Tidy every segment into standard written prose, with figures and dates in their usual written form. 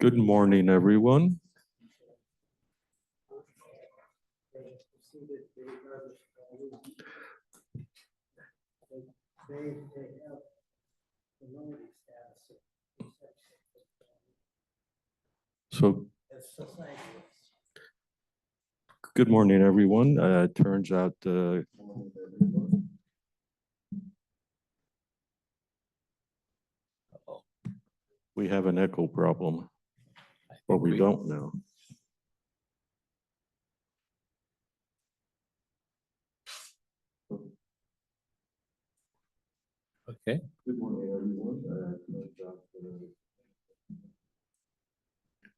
Good morning, everyone. So, good morning, everyone. It turns out we have an echo problem, but we don't know. Okay. Good morning, everyone.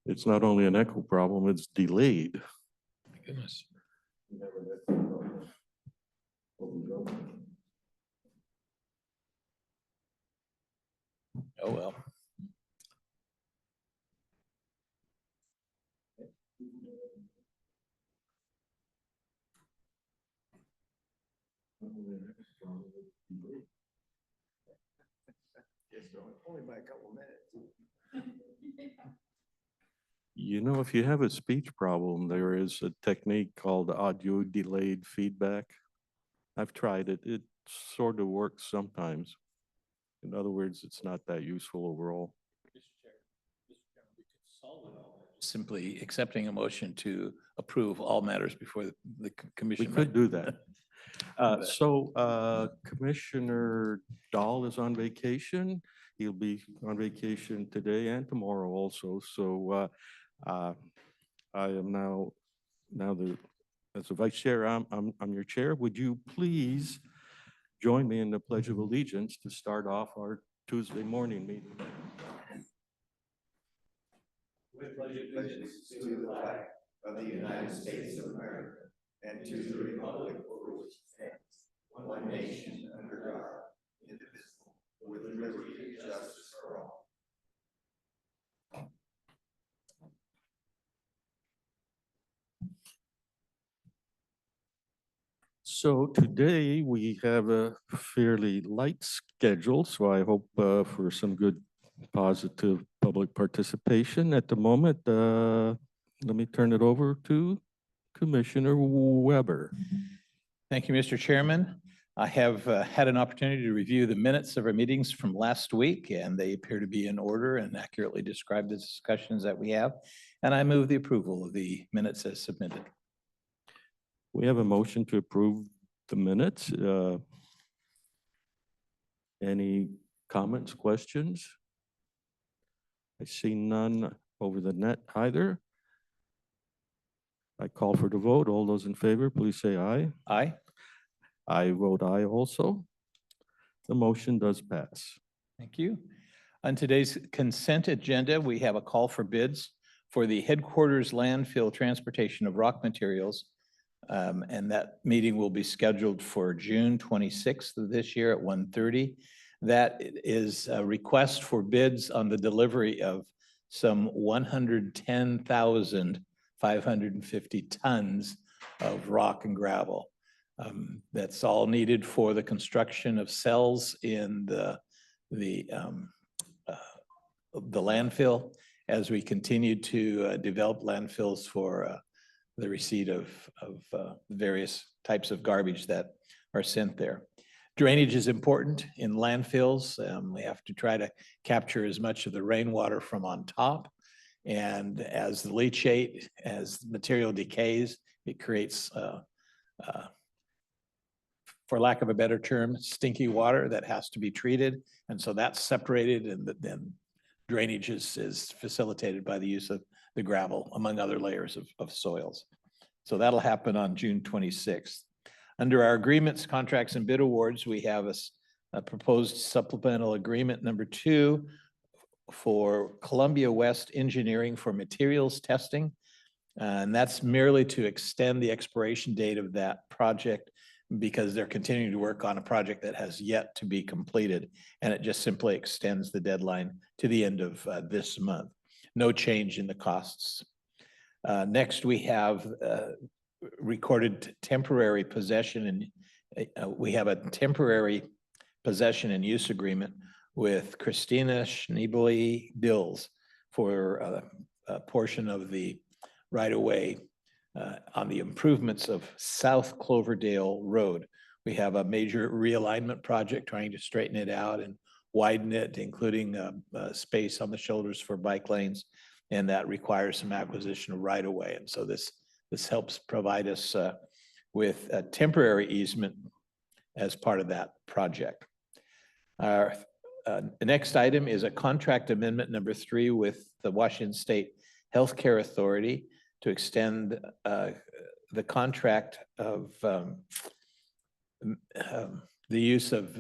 It's not only an echo problem, it's delayed. My goodness. We have an echo problem, but we don't know. Oh, well. Only by a couple minutes. You know, if you have a speech problem, there is a technique called audio delayed feedback. I've tried it. It sort of works sometimes. In other words, it's not that useful overall. Simply accepting a motion to approve all matters before the commission. We could do that. But- Commissioner Dahl is on vacation. He'll be on vacation today and tomorrow also. So I am now as the vice chair, I'm your chair. Would you please join me in the Pledge of Allegiance to start off our Tuesday morning meeting? With allegiance to the flag of the United States of America and to the republic for which it stands, one nation under God, indivisible, with liberty and justice for all. So today we have a fairly light schedule, so I hope for some good positive public participation. At the moment, let me turn it over to Commissioner Weber. Thank you, Mr. Chairman. I have had an opportunity to review the minutes of our meetings from last week, and they appear to be in order and accurately describe the discussions that we have. And I move the approval of the minutes as submitted. We have a motion to approve the minutes. Any comments, questions? I see none over the net either. I call for the vote. All those in favor, please say aye. Aye. I vote aye also. The motion does pass. Thank you. On today's consent agenda, we have a call for bids for the headquarters landfill transportation of rock materials. And that meeting will be scheduled for June 26th of this year at 1:30. That is a request for bids on the delivery of some 110,550 tons of rock and gravel. That's all needed for the construction of cells in the landfill as we continue to develop landfills for the receipt of various types of garbage that are sent there. Drainage is important in landfills. We have to try to capture as much of the rainwater from on top. And as the leachate, as material decays, it creates, for lack of a better term, stinky water that has to be treated. And so that's separated, and then drainage is facilitated by the use of the gravel, among other layers of soils. So that'll happen on June 26th. Under our agreements, contracts, and bid awards, we have a proposed supplemental agreement number 2 for Columbia West Engineering for materials testing. And that's merely to extend the expiration date of that project because they're continuing to work on a project that has yet to be completed. And it just simply extends the deadline to the end of this month. No change in the costs. Next, we have recorded temporary possession, and we have a temporary possession and use agreement with Christina Schneebly Dills for a portion of the right-of-way on the improvements of South Cloverdale Road. We have a major realignment project trying to straighten it out and widen it, including space on the shoulders for bike lanes. And that requires some acquisition of right-of-way. And so this helps provide us with a temporary easement as part of that project. Our next item is a contract amendment number 3 with the Washington State Healthcare Authority to extend the contract of the use of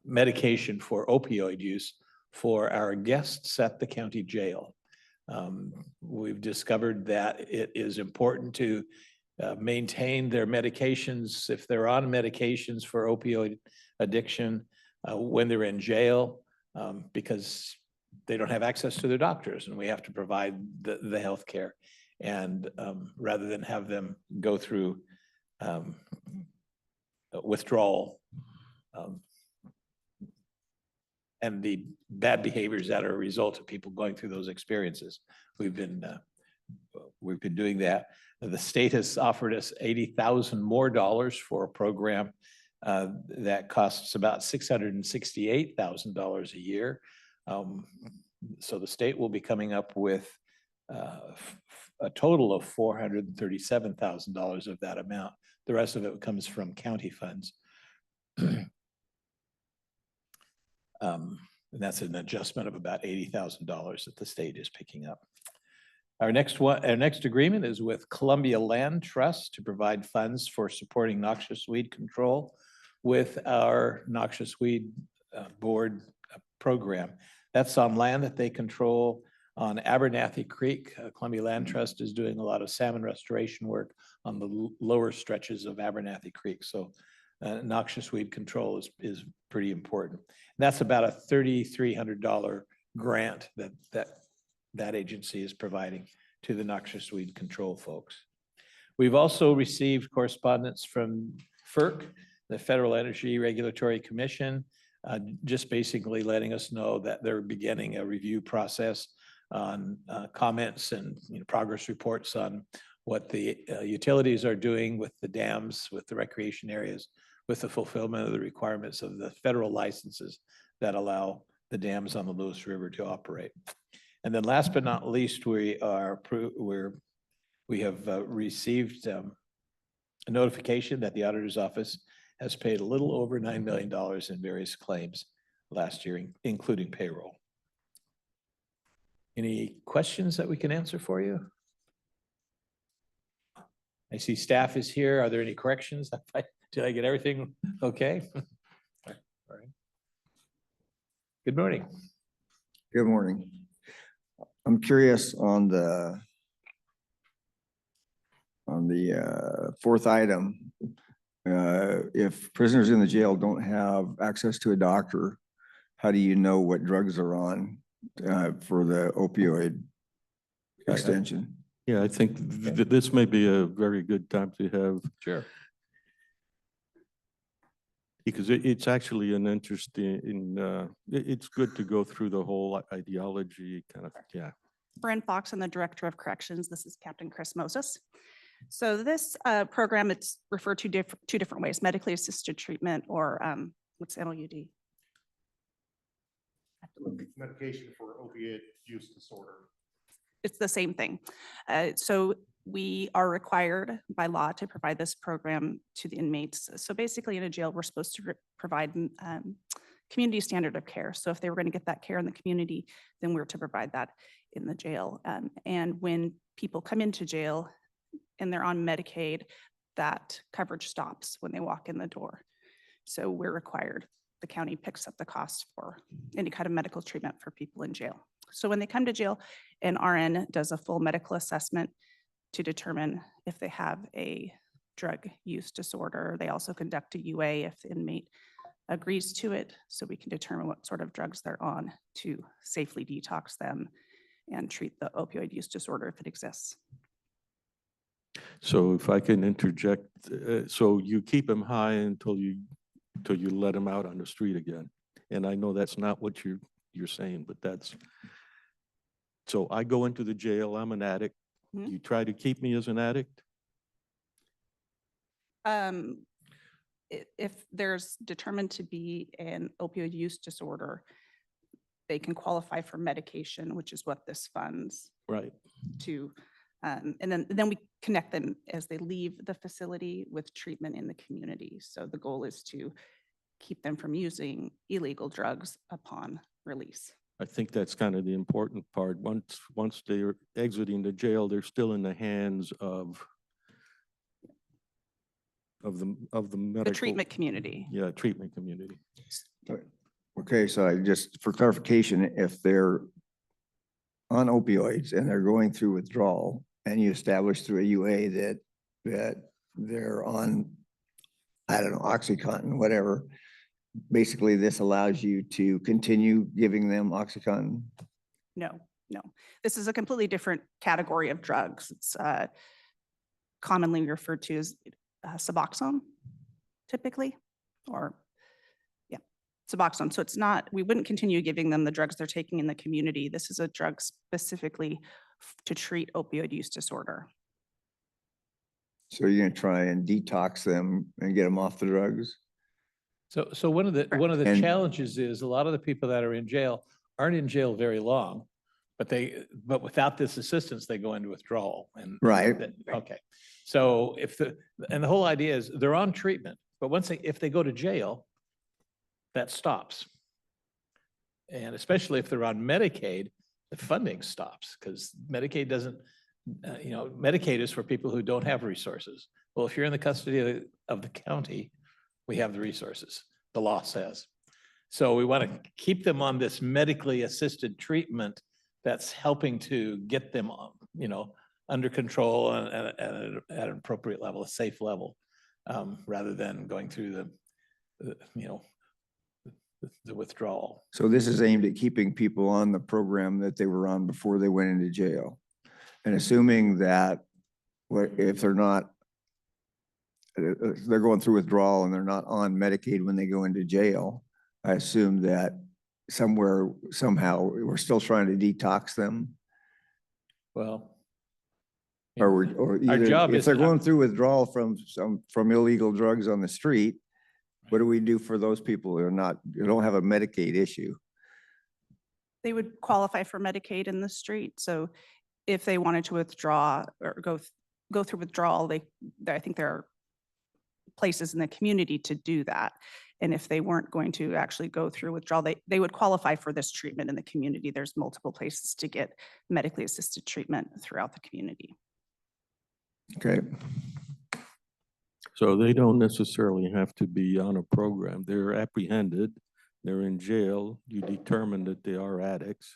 medication for opioid use for our guests at the county jail. We've discovered that it is important to maintain their medications if they're on medications for opioid addiction when they're in jail, because they don't have access to their doctors and we have to provide the health care. And rather than have them go through withdrawal and the bad behaviors that are a result of people going through those experiences, we've been doing that. The state has offered us $80,000 more for a program that costs about $668,000 a year. So the state will be coming up with a total of $437,000 of that amount. The rest of it comes from county funds. And that's an adjustment of about $80,000 that the state is picking up. Our next agreement is with Columbia Land Trust to provide funds for supporting noxious weed control with our noxious weed board program. That's on land that they control on Abernathy Creek. Columbia Land Trust is doing a lot of salmon restoration work on the lower stretches of Abernathy Creek. So noxious weed control is pretty important. And that's about a $3,300 grant that agency is providing to the noxious weed control folks. We've also received correspondence from FERC, the Federal Energy Regulatory Commission, just basically letting us know that they're beginning a review process on comments and progress reports on what the utilities are doing with the dams, with the recreation areas, with the fulfillment of the requirements of the federal licenses that allow the dams on the Lewis River to operate. And then last but not least, we have received a notification that the auditor's office has paid a little over $9 million in various claims last year, including payroll. Any questions that we can answer for you? I see staff is here. Are there any corrections? Did I get everything okay? All right. Good morning. Good morning. I'm curious on the fourth item. If prisoners in the jail don't have access to a doctor, how do you know what drugs are on for the opioid extension? Yeah, I think this may be a very good time to have. Sure. Because it's actually an interesting, it's good to go through the whole ideology kind of, yeah. Bryn Fox, I'm the Director of Corrections. This is Captain Chris Moses. So this program, it's referred to two different ways, medically assisted treatment or what's MLUD? Medication for opiate use disorder. It's the same thing. So we are required by law to provide this program to the inmates. So basically in a jail, we're supposed to provide community standard of care. So if they were going to get that care in the community, then we're to provide that in the jail. And when people come into jail and they're on Medicaid, that coverage stops when they walk in the door. So we're required, the county picks up the cost for any kind of medical treatment for people in jail. So when they come to jail, an RN does a full medical assessment to determine if they have a drug use disorder. They also conduct a UA if the inmate agrees to it, so we can determine what sort of drugs they're on to safely detox them and treat the opioid use disorder if it exists. So if I can interject, so you keep them high until you let them out on the street again. And I know that's not what you're saying, but that's, so I go into the jail, I'm an addict. Mhm. You try to keep me as an addict? If there's determined to be an opioid use disorder, they can qualify for medication, which is what this funds Right. to. And then we connect them as they leave the facility with treatment in the community. So the goal is to keep them from using illegal drugs upon release. I think that's kind of the important part. Once they're exiting the jail, they're still in the hands of the medical. The treatment community. Yeah, treatment community. Okay, so I just, for clarification, if they're on opioids and they're going through withdrawal and you establish through a UA that they're on, I don't know, OxyContin, whatever, basically this allows you to continue giving them OxyContin? No, no. This is a completely different category of drugs. It's commonly referred to as Suboxone typically, or yeah, Suboxone. So it's not, we wouldn't continue giving them the drugs they're taking in the community. This is a drug specifically to treat opioid use disorder. So you're gonna try and detox them and get them off the drugs? So one of the And- challenges is a lot of the people that are in jail aren't in jail very long, but without this assistance, they go into withdrawal and. Right. Okay. So and the whole idea is they're on treatment, but if they go to jail, that stops. And especially if they're on Medicaid, the funding stops because Medicaid doesn't, Medicaid is for people who don't have resources. Well, if you're in the custody of the county, we have the resources, the law says. So we want to keep them on this medically assisted treatment that's helping to get them, under control and at an appropriate level, a safe level, rather than going through the withdrawal. So this is aimed at keeping people on the program that they were on before they went into jail. And assuming that if they're not, they're going through withdrawal and they're not on Medicaid when they go into jail, I assume that somehow, we're still trying to detox them. Well. Or either, job if is they're to- going through withdrawal from illegal drugs on the street, what do we do for those people who don't have a Medicaid issue? They would qualify for Medicaid in the street. So if they wanted to withdraw or go through withdrawal, I think there are places in the community to do that. And if they weren't going to actually go through withdrawal, they would qualify for this treatment in the community. There's multiple places to get medically assisted treatment throughout the community. Okay, So they don't necessarily have to be on a program. They're apprehended, they're in jail, you determine that they are addicts,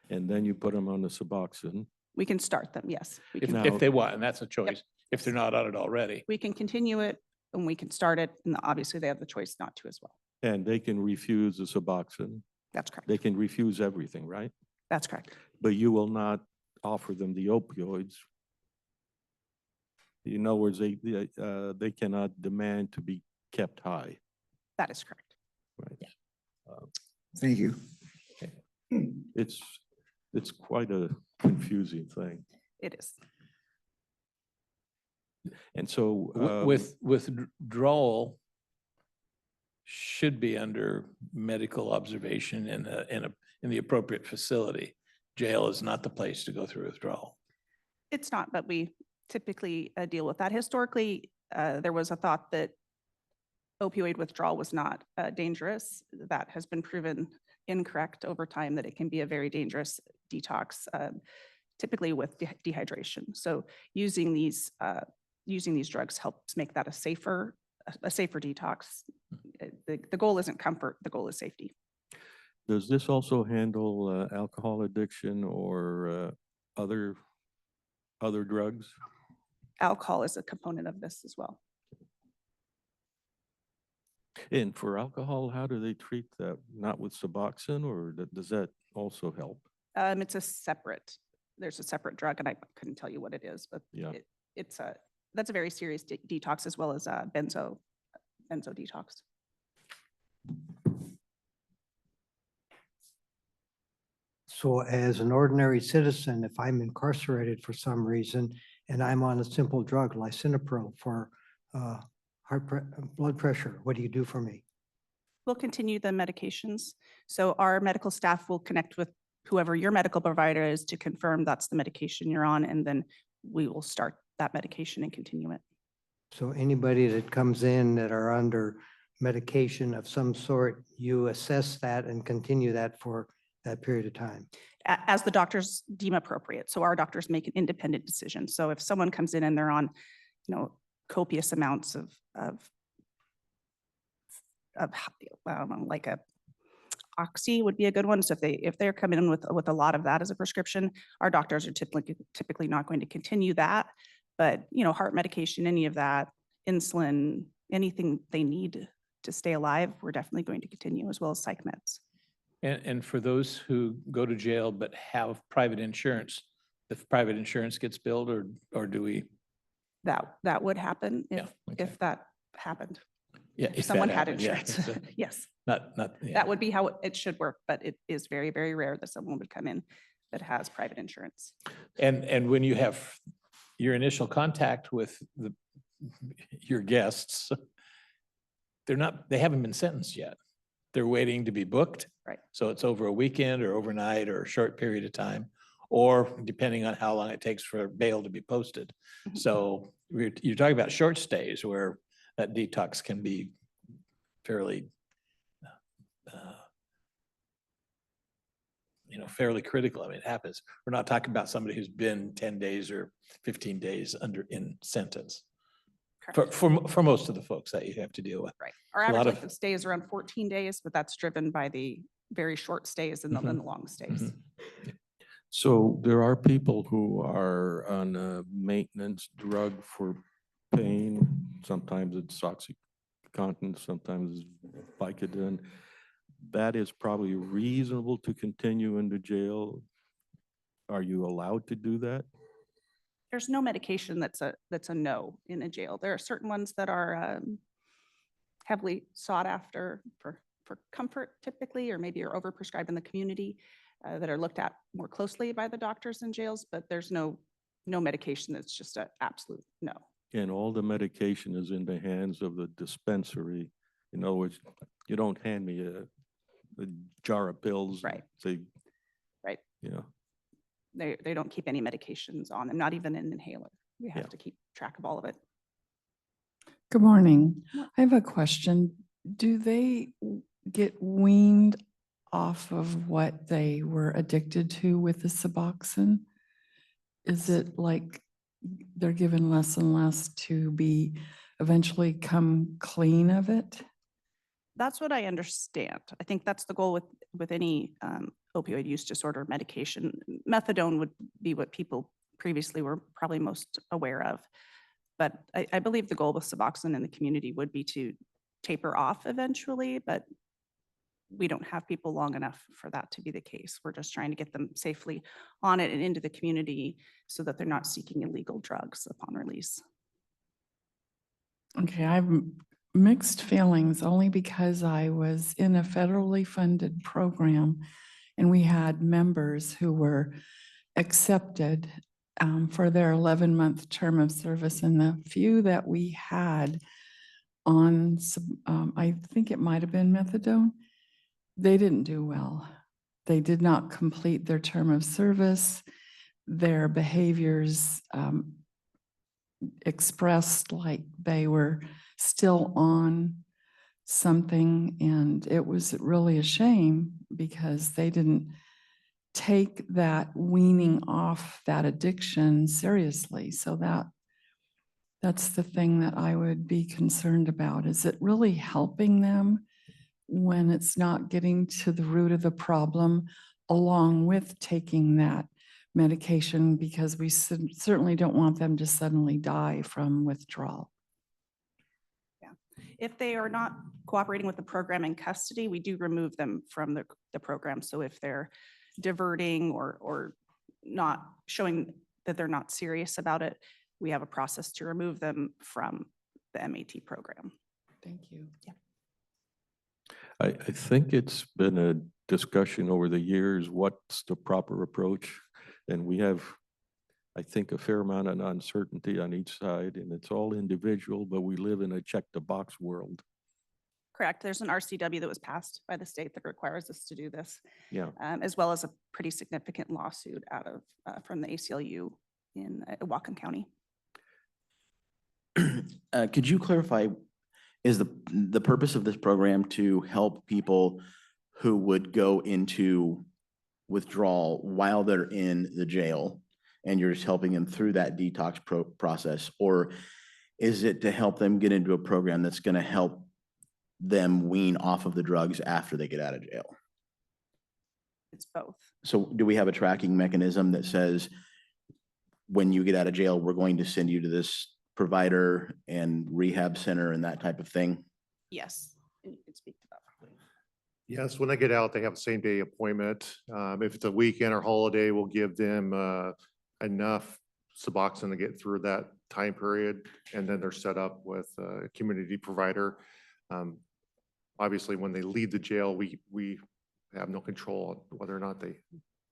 and then you put them on the Suboxone. We can start them, yes. We If, can, if they want, and that's a choice, if they're not on it already. we can continue it and we can start it. And obviously they have the choice not to as well. And they can refuse the Suboxone. That's correct. They can refuse everything, right? That's correct. But you will not offer them the opioids. In other words, they cannot demand to be kept high, That is correct. right? thank you. It's quite a confusing thing. It is. And so. Withdrawal should be under medical observation in the appropriate facility. Jail is not the place to go through withdrawal. It's not, but we typically deal with that. Historically, there was a thought that opioid withdrawal was not dangerous. That has been proven incorrect over time, that it can be a very dangerous detox, typically with dehydration. So using these drugs helps make that a safer detox. The goal isn't comfort, the goal is safety. Does this also handle alcohol addiction or other drugs? Alcohol is a component of this as well. And for alcohol, how do they treat that? Not with Suboxone, or does that also help? There's a separate drug, and I couldn't tell you what it is, but Yeah. it's a that's a very serious detox as well as benzo detox. So as an ordinary citizen, if I'm incarcerated for some reason and I'm on a simple drug, lisinopril for blood pressure, what do you do for me? We'll continue the medications. So our medical staff will connect with whoever your medical provider is to confirm that's the medication you're on, and then we will start that medication and continue it. So anybody that comes in that are under medication of some sort, you assess that and continue that for that period of time. As the doctors deem appropriate. So our doctors make an independent decision. So if someone comes in and they're on, copious amounts of I don't know, like a oxy would be a good one. So if they're coming in with a lot of that as a prescription, our doctors are typically not going to continue that. But, heart medication, any of that, insulin, anything they need to stay alive, we're definitely going to continue, as well as psych meds. And for those who go to jail but have private insurance, if private insurance gets billed, or do we? That would happen Yeah, okay. if that happened. Yeah, If that someone had happened, yeah, insurance, so yes, Not, yeah. that would be how it should work, but it is very, very rare that someone would come in that has private insurance. And when you have your initial contact with your guests, they haven't been sentenced yet. They're waiting to be booked. Right. So it's over a weekend or overnight or a short period of time, or depending on how long it takes for bail to be posted. Mhm. So you're talking about short stays where that detox can be fairly, fairly critical. I mean, it happens. We're not talking about somebody who's been 10 days or 15 days in sentence Correct. for most of the folks that you have to deal with. Right. Our a lot average of- length of stay is around 14 days, but that's driven by the very short stays and the Mhm. long stays. Mhm. So there are people who are on a maintenance drug for pain. Sometimes it's OxyContin, sometimes it's Vicodin. That is probably reasonable to continue into jail. Are you allowed to do that? There's no medication that's a no in a jail. There are certain ones that are heavily sought after for comfort typically, or maybe are overprescribed in the community, that are looked at more closely by the doctors in jails, but there's no medication that's just an absolute no. And all the medication is in the hands of the dispensary. In other words, you don't hand me a jar of pills. and Right. Say. Right. Yeah. They don't keep any medications on them, not even an inhaler. We have Yeah. to keep track of all of it. Good morning. I have a question. Do they get weaned off of what they were addicted to with the Suboxone? Is it like they're given less and less to be eventually come clean of it? That's what I understand. I think that's the goal with any opioid use disorder medication. Methadone would be what people previously were probably most aware of. But I believe the goal with Suboxone in the community would be to taper off eventually, but we don't have people long enough for that to be the case. We're just trying to get them safely on it and into the community so that they're not seeking illegal drugs upon release. Okay, I have mixed feelings only because I was in a federally funded program and we had members who were accepted for their 11-month term of service, and the few that we had on, I think it might have been methadone, they didn't do well. They did not complete their term of service. Their behaviors expressed like they were still on something, and it was really a shame because they didn't take that weaning off that addiction seriously. So that's the thing that I would be concerned about. Is it really helping them when it's not getting to the root of the problem along with taking that medication? Because we certainly don't want them to suddenly die from withdrawal. If they are not cooperating with the program in custody, we do remove them from the program. So if they're diverting or not showing that they're not serious about it, we have a process to remove them from the MAT program. Thank you. I think it's been a discussion over the years, what's the proper approach? And we have, I think, a fair amount of uncertainty on each side, and it's all individual, but we live in a check-the-box world. Correct. There's an RCW that was passed by the state that requires us to do this, Yeah. as well as a pretty significant lawsuit out of, from the ACLU in Whatcom County. Could you clarify, is the purpose of this program to help people who would go into withdrawal while they're in the jail and you're just helping them through that detox process? Or is it to help them get into a program that's going to help them wean off of the drugs after they get out of jail? It's both. So do we have a tracking mechanism that says, when you get out of jail, we're going to send you to this provider and rehab center and that type of thing? Yes. And you can speak to that. Yes, when they get out, they have a same day appointment. If it's a weekend or holiday, we'll give them enough Suboxone to get through that time period. And then they're set up with a community provider. Obviously, when they leave the jail, we have no control on whether or not they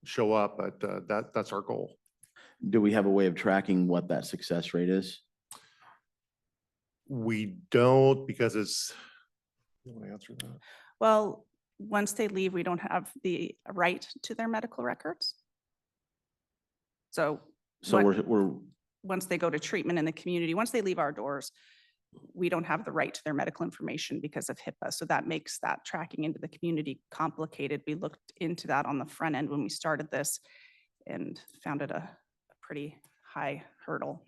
show up, but that's our goal. Do we have a way of tracking what that success rate is? We don't, because it's, you want to answer that? Well, once they leave, we don't have the right to their medical records. So So what- we're once they go to treatment in the community, once they leave our doors, we don't have the right to their medical information because of HIPAA. So that makes that tracking into the community complicated. We looked into that on the front end when we started this and found it a pretty high hurdle.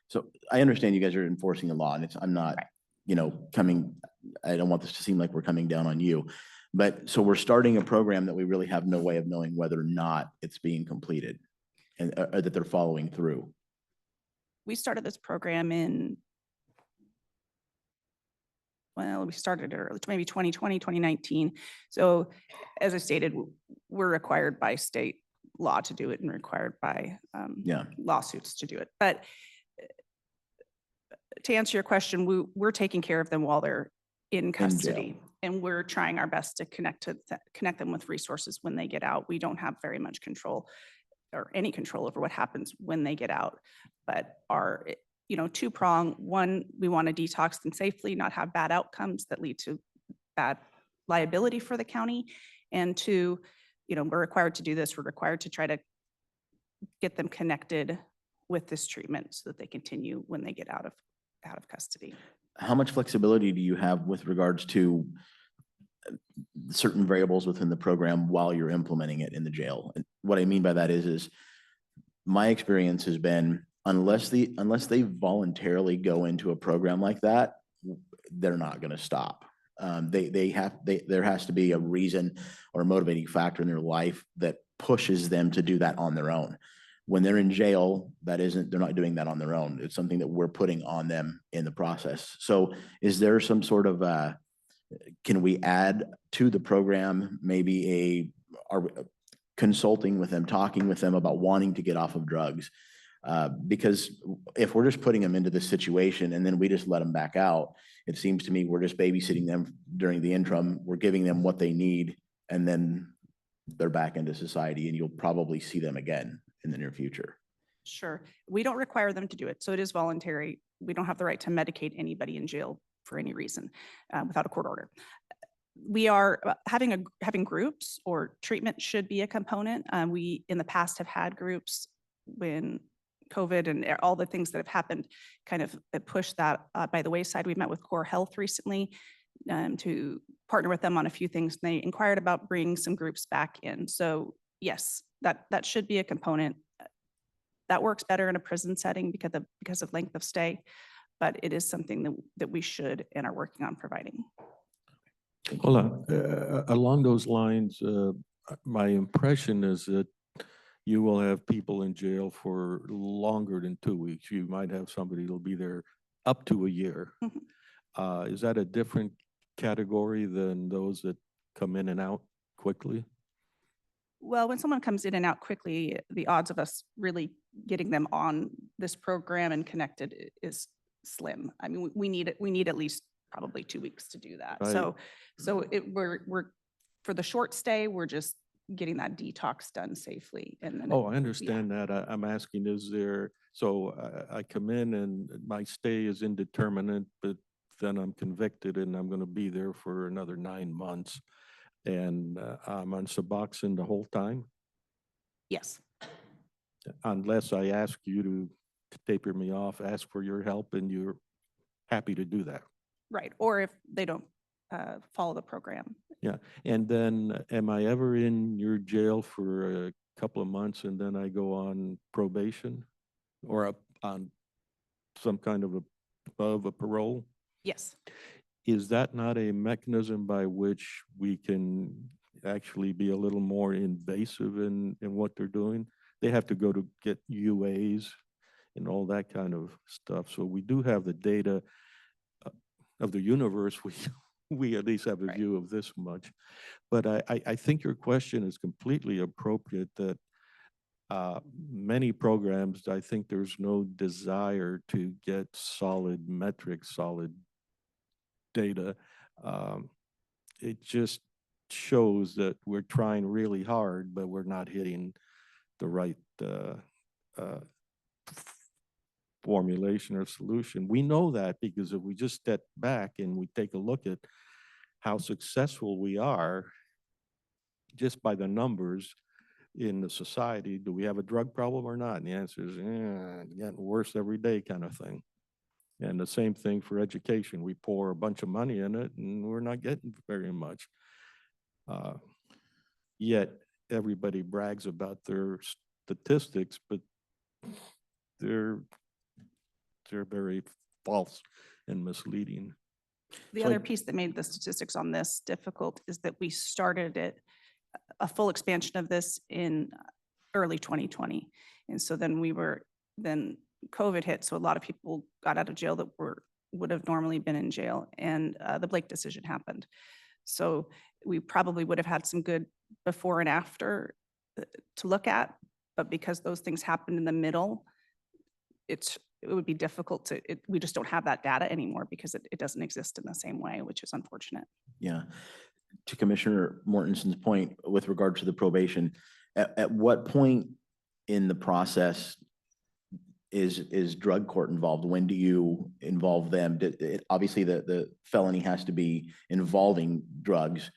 So I understand you guys are enforcing the law, and I'm not, Right. I don't want this to seem like we're coming down on you. But so we're starting a program that we really have no way of knowing whether or not it's being completed and or that they're following through. We started this program we started it early, maybe 2020, 2019. So as I stated, we're required by state law to do it and required by Yeah. lawsuits to do it. But to answer your question, we're taking care of them while they're in custody. And we're trying our best to connect them with resources when they get out. We don't have very much control or any control over what happens when they get out. But our, two-prong, one, we want to detox them safely, not have bad outcomes that lead to bad liability for the county. And two, we're required to do this. We're required to try to get them connected with this treatment so that they continue when they get out of custody. How much flexibility do you have with regards to certain variables within the program while you're implementing it in the jail? And what I mean by that is my experience has been, unless they voluntarily go into a program like that, they're not going to stop. There has to be a reason or a motivating factor in their life that pushes them to do that on their own. When they're in jail, they're not doing that on their own. It's something that we're putting on them in the process. So is there some sort of, can we add to the program, maybe consulting with them, talking with them about wanting to get off of drugs? Because if we're just putting them into this situation and then we just let them back out, it seems to me we're just babysitting them during the interim. We're giving them what they need, and then they're back into society, and you'll probably see them again in the near future. Sure. We don't require them to do it. So it is voluntary. We don't have the right to medicate anybody in jail for any reason without a court order. We are having groups, or treatment should be a component. We in the past have had groups when COVID and all the things that have happened kind of pushed that by the wayside. We met with Core Health recently to partner with them on a few things. They inquired about bringing some groups back in. So yes, that should be a component. That works better in a prison setting because of length of stay, but it is something that we should and are working on providing. Hold on. Along those lines, my impression is that you will have people in jail for longer than 2 weeks. You might have somebody that'll be there up to a year. Is that a different category than those that come in and out quickly? Well, when someone comes in and out quickly, the odds of us really getting them on this program and connected is slim. I mean, we need at least probably 2 weeks to do that. Right. So we're, for the short stay, we're just getting that detox done safely and then. Oh, I understand that. I'm asking, is there, so I come in and my stay is indeterminate, but then I'm convicted and I'm going to be there for another 9 months. And I'm on Suboxone the whole time, Yes, unless I ask you to taper me off, ask for your help, and you're happy to do that. right. Or if they don't follow the program. And then am I ever in your jail for a couple of months and then I go on probation or on some kind of a parole? Yes. Is that not a mechanism by which we can actually be a little more invasive in what they're doing? They have to go to get UAs and all that kind of stuff. So we do have the data of the universe. We at least have a Right. view of this much. But I think your question is completely appropriate that many programs, I think there's no desire to get solid metrics, solid data. It just shows that we're trying really hard, but we're not hitting the right formulation or solution. We know that because if we just step back and we take a look at how successful we are just by the numbers in the society, do we have a drug problem or not? And the answer is, getting worse every day kind of thing. And the same thing for education. We pour a bunch of money in it and we're not getting very much. Yet everybody brags about their statistics, but they're very false and misleading. The So other piece that made the statistics on this difficult is that we started a full expansion of this in early 2020. And so then then COVID hit. So a lot of people got out of jail that would have normally been in jail. And the Blake decision happened. So we probably would have had some good before and after to look at. But because those things happened in the middle, it would be difficult we just don't have that data anymore because it doesn't exist in the same way, which is unfortunate. Yeah. To Commissioner Mortensen's point with regard to the probation, at what point in the process is drug court involved? When do you involve them? Obviously, the felony has to be involving drugs.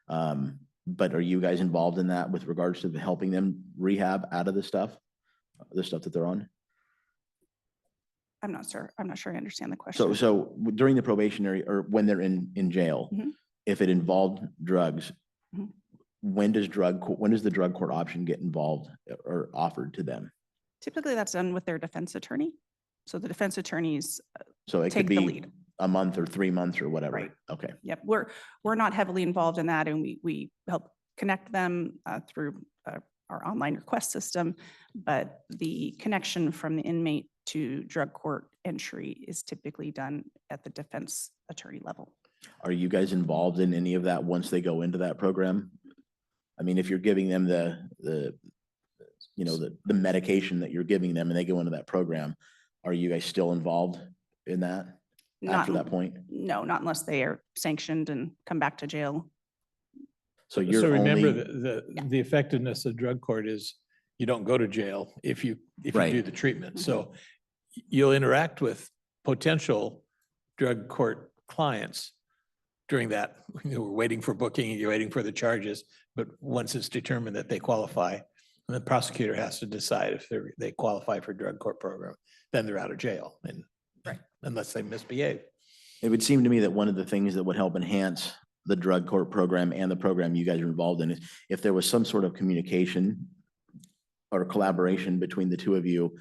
But are you guys involved in that with regards to helping them rehab out of the stuff that they're on? I'm not sure I understand the question. So during the probationary or when they're in jail, Mhm. if it involved drugs, Mhm. when does the drug court option get involved or offered to them? Typically, that's done with their defense attorney. So the defense attorneys, So it could Take the be lead. a month or 3 months or whatever. Right. Okay. yep, we're not heavily involved in that, and we help connect them through our online request system. But the connection from the inmate to drug court entry is typically done at the defense attorney level. Are you guys involved in any of that once they go into that program? I mean, if you're giving them the medication that you're giving them and they go into that program, are you guys still involved in that after Not- that point? No, not unless they are sanctioned and come back to jail. So you're So remember, only, the effectiveness of drug court is you don't go to jail if you Right. do the treatment. So you'll interact with potential drug court clients during that. We're waiting for booking, you're waiting for the charges, but once it's determined that they qualify, the prosecutor has to decide if they qualify for drug court program, then they're out of jail and unless they misbehave. it would seem to me that one of the things that would help enhance the drug court program and the program you guys are involved in is if there was some sort of communication or collaboration between the two of you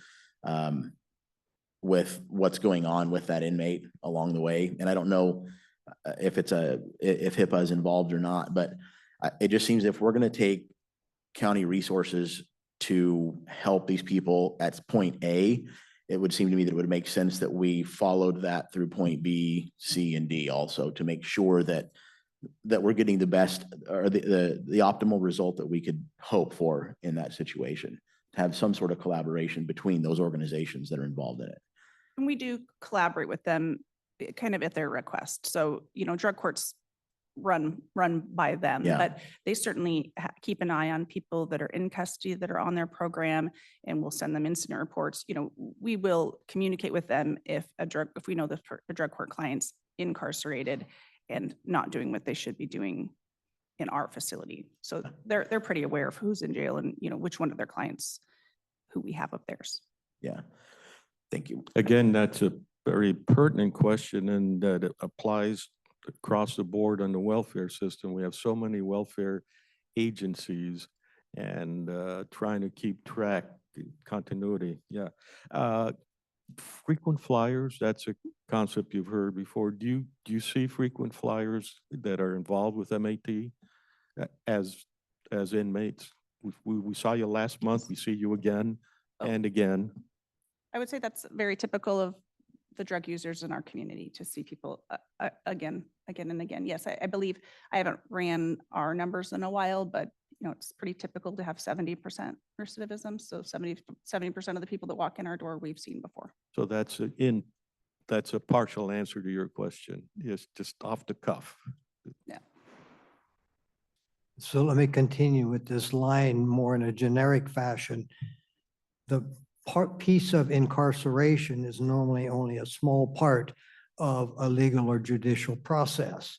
with what's going on with that inmate along the way. And I don't know if HIPAA is involved or not, but it just seems if we're going to take county resources to help these people at point A, it would seem to me that it would make sense that we followed that through point B, C, and D also to make sure that we're getting the best or the optimal result that we could hope for in that situation. have some sort of collaboration between those organizations that are involved in it. And we do collaborate with them kind of at their request. So, drug courts run by them, Yeah. but they certainly keep an eye on people that are in custody that are on their program, and we'll send them incident reports. We will communicate with them if we know the drug court client's incarcerated and not doing what they should be doing in our facility. So they're pretty aware of who's in jail and, which one of their clients who we have of theirs. Yeah. Thank you. Again, that's a very pertinent question, and that it applies across the board on the welfare system. We have so many welfare agencies, and trying to keep track, continuity, yeah. Frequent flyers, that's a concept you've heard before. Do you see frequent flyers that are involved with MAT as inmates? We saw you last month, we see you again and again. I would say that's very typical of the drug users in our community, to see people again and again. Yes, I believe, I haven't ran our numbers in a while, but it's pretty typical to have 70% recidivism. So 70% of the people that walk in our door, we've seen before. So that's a partial answer to your question. Yes, just off the cuff. So let me continue with this line more in a generic fashion. The piece of incarceration is normally only a small part of a legal or judicial process.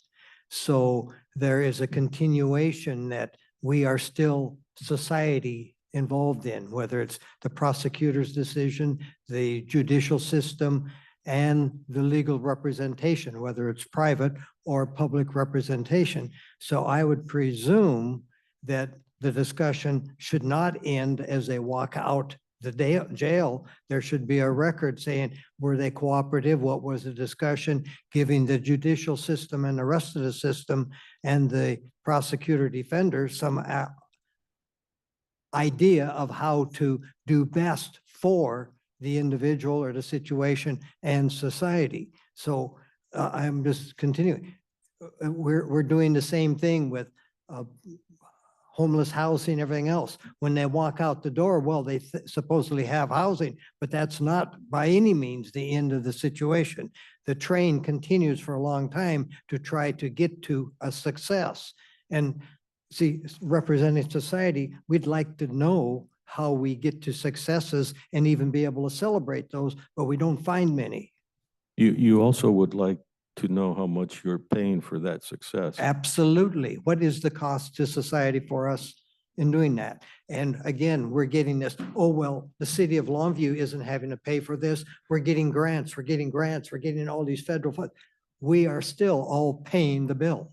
So there is a continuation that we are still society involved in, whether it's the prosecutor's decision, the judicial system, and the legal representation, whether it's private or public representation. So I would presume that the discussion should not end as they walk out the jail. There should be a record saying, were they cooperative? What was the discussion? Giving the judicial system and the rest of the system and the prosecutor defenders some idea of how to do best for the individual or the situation and society. So I'm just continuing. We're doing the same thing with homeless housing, everything else. When they walk out the door, well, they supposedly have housing, but that's not by any means the end of the situation. The train continues for a long time to try to get to a success. And see, representing society, we'd like to know how we get to successes and even be able to celebrate those, but we don't find many. You also would like to know how much you're paying for that success. Absolutely. What is the cost to society for us in doing that? And again, we're getting this, oh, well, the city of Longview isn't having to pay for this. We're getting grants, we're getting all these federal funds. We are still all paying the bill.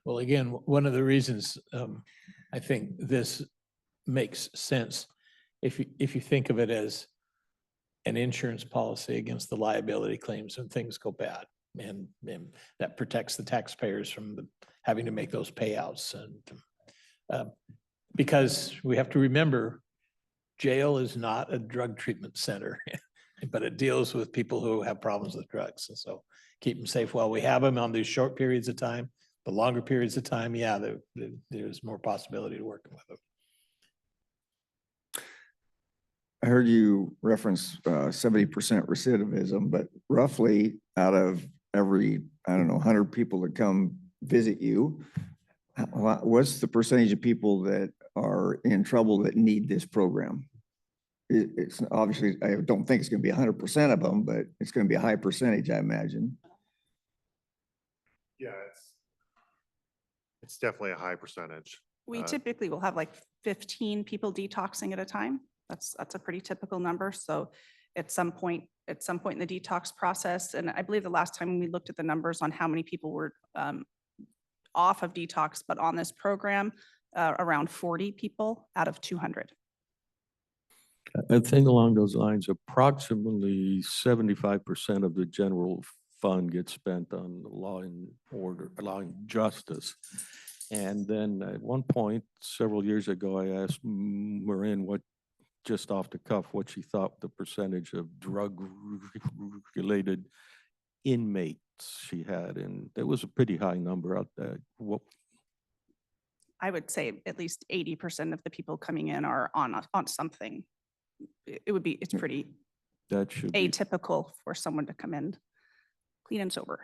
Well, again, one of the reasons I think this makes sense, if you think of it as an insurance policy against the liability claims when things go bad, and that protects the taxpayers from having to make those payouts. And because we have to remember, jail is not a drug treatment center, but it deals with people who have problems with drugs. And so keep them safe while we have them on these short periods of time. The longer periods of time, yeah, there's more possibility to work with them. I heard you reference 70% recidivism, but roughly out of every, 100 people that come visit you, what's the percentage of people that are in trouble that need this program? It's obviously, I don't think it's going to be 100% of them, but it's going to be a high percentage, I imagine. Yeah, it's definitely a high percentage. We typically will have like 15 people detoxing at a time. That's a pretty typical number. So at some point in the detox process, and I believe the last time we looked at the numbers on how many people were off of detox, but on this program, around 40 people out of 200. I think along those lines, approximately 75% of the general fund gets spent on law and order, law and justice. And then at one point, several years ago, I asked Marin just off the cuff, what she thought the percentage of drug-related inmates she had, and there was a pretty high number out there. What, I would say at least 80% of the people coming in are on something. It would be, it's pretty that should be, atypical for someone to come in clean and sober.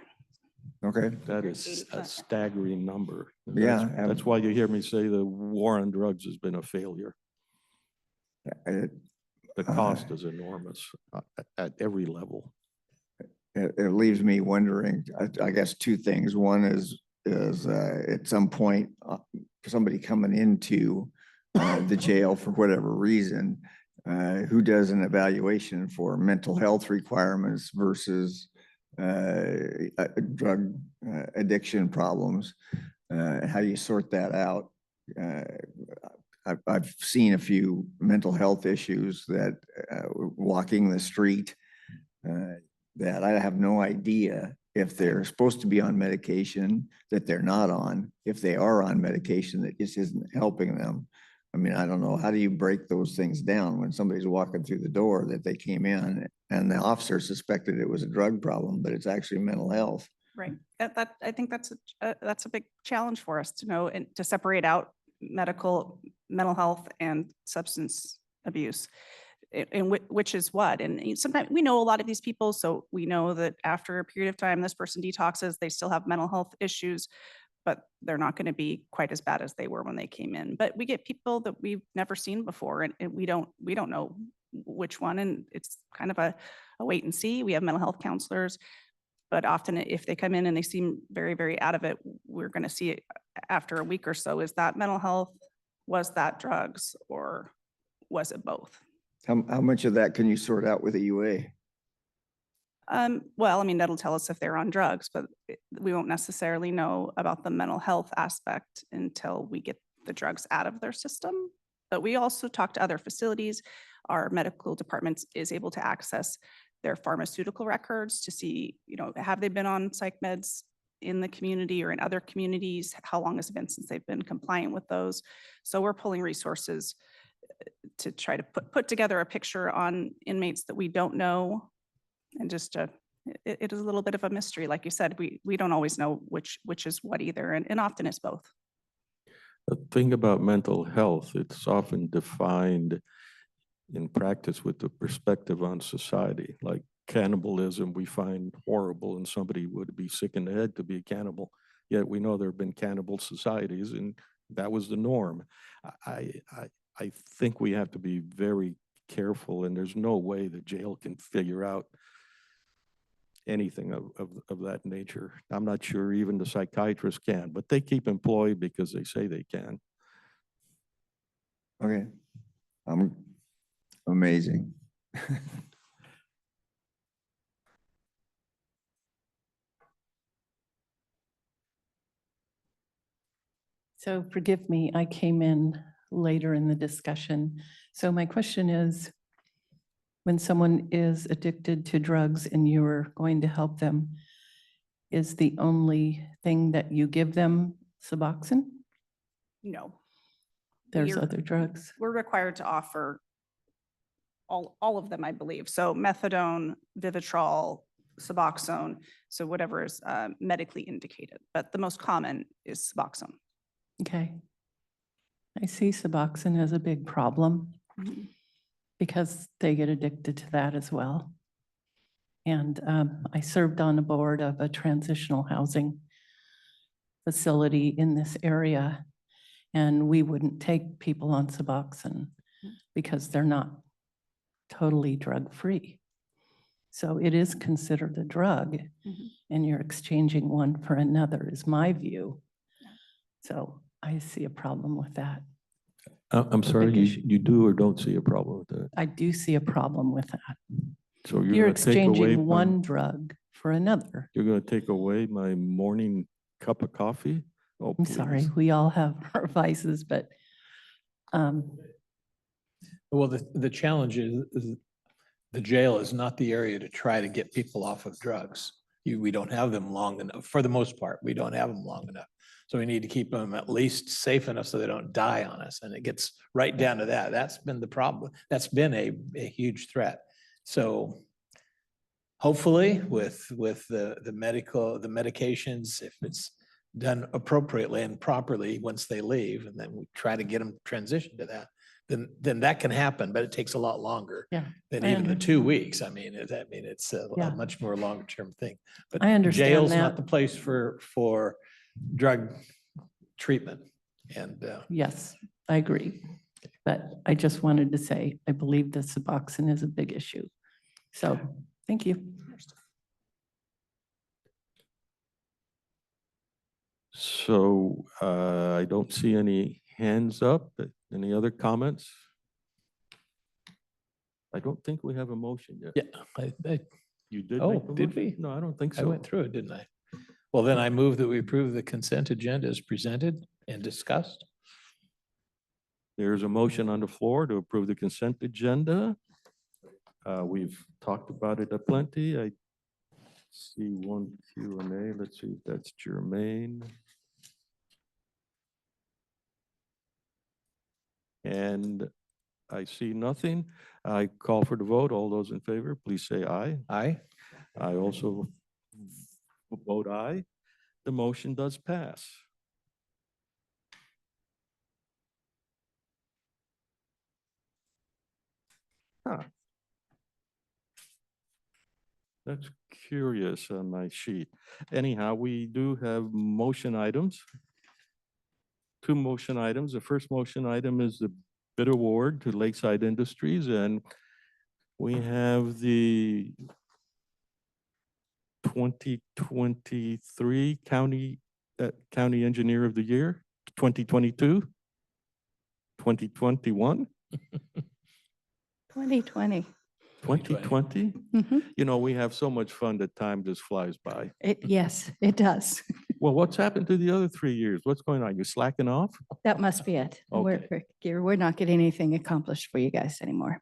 Okay. that is a 80%. staggering number. And Yeah, That's why you hear me say the war on drugs has been a failure. It, The cost is enormous at every level. it leaves me wondering, I guess, two things. One is at some point, somebody coming into the jail for whatever reason, who does an evaluation for mental health requirements versus drug addiction problems? How do you sort that out? I've seen a few mental health issues that walking the street that I have no idea if they're supposed to be on medication, that they're not on, if they are on medication that just isn't helping them. I mean, I don't know, how do you break those things down when somebody's walking through the door that they came in and the officer suspected it was a drug problem, but it's actually mental health? Right. I think that's a big challenge for us to know and to separate out mental health and substance abuse. And which is what, and sometimes we know a lot of these people, so we know that after a period of time, this person detoxes, they still have mental health issues, but they're not going to be quite as bad as they were when they came in. But we get people that we've never seen before, and we don't know which one, and it's kind of a wait and see. We have mental health counselors, but often if they come in and they seem very, very out of it, we're going to see it after a week or so. Is that mental health? Was that drugs? Or was it both? How much of that can you sort out with a UA? Well, I mean, that'll tell us if they're on drugs, but we won't necessarily know about the mental health aspect until we get the drugs out of their system. But we also talk to other facilities. Our medical department is able to access their pharmaceutical records to see, have they been on psych meds in the community or in other communities? How long has it been since they've been compliant with those? So we're pulling resources to try to put together a picture on inmates that we don't know. And just it is a little bit of a mystery. Like you said, we don't always know which is what either. And often it's both. The thing about mental health, it's often defined in practice with the perspective on society. Like cannibalism, we find horrible, and somebody would be sick in the head to be a cannibal. Yet we know there have been cannibal societies, and that was the norm. I think we have to be very careful, and there's no way the jail can figure out anything of that nature. I'm not sure even the psychiatrists can, but they keep employed because they say they can. Okay. Amazing. So forgive me, I came in later in the discussion. So my question is, when someone is addicted to drugs and you're going to help them, is the only thing that you give them Suboxone? No. There's We're- other drugs. We're required to offer all of them, I believe. So methadone, Vivitrol, Suboxone, so whatever is medically indicated. But the most common is Suboxone. Okay. I see Suboxone as a big problem Mhm. because they get addicted to that as well. And I served on the board of a transitional housing facility in this area, and we wouldn't take people on Suboxone because they're not totally drug-free. So it is considered a drug, Mhm. and you're exchanging one for another is my view. So I see a problem with that. I'm sorry, big issue. you do or don't see a problem with that? I do see a problem with that. So You're gonna take away exchanging my- one drug for another. You're gonna take away my morning cup of coffee? Oh, I'm sorry, please. we all have our vices, but Well, the challenge is the jail is not the area to try to get people off of drugs. We don't have them long enough, for the most part, we don't have them long enough. So we need to keep them at least safe enough so they don't die on us. And it gets right down to that. That's been the problem. That's been a huge threat. So hopefully with the medications, if it's done appropriately and properly once they leave, and then we try to get them transitioned to that, then that can happen, but it takes a lot longer Yeah. than I even the under- 2 weeks. I mean, it's a Yeah. much more longer term thing. But I understand jail's not that. the place for drug treatment. And Yes, I agree. But I just wanted to say, I believe the Suboxone is a big issue. So, thank you. So I don't see any hands up. Any other comments? I don't think we have a motion yet. yeah, You did Oh, make the did motion? we? No, I don't think I so. went through it, didn't I? Well, then I move that we approve the consent agenda as presented and discussed. There's a motion on the floor to approve the consent agenda. We've talked about it aplenty. I see one Q&A. Let's see if that's germane. And I see nothing. I call for the vote. All those in favor, please say aye. Aye. I also vote aye. The motion does pass. Huh. That's curious on my sheet. Anyhow, we do have motion items. Two motion items. The first motion item is the bid award to Lakeside Industries, and we have the 2023 County Engineer of the Year, 2022, 2021, 2020. 2020. Mhm. You know, we have so much fun that time just flies by. Yes, it does. Well, what's happened to the other 3 years? What's going on? You slacking off? That must be it. Okay. We're not getting anything accomplished for you guys anymore.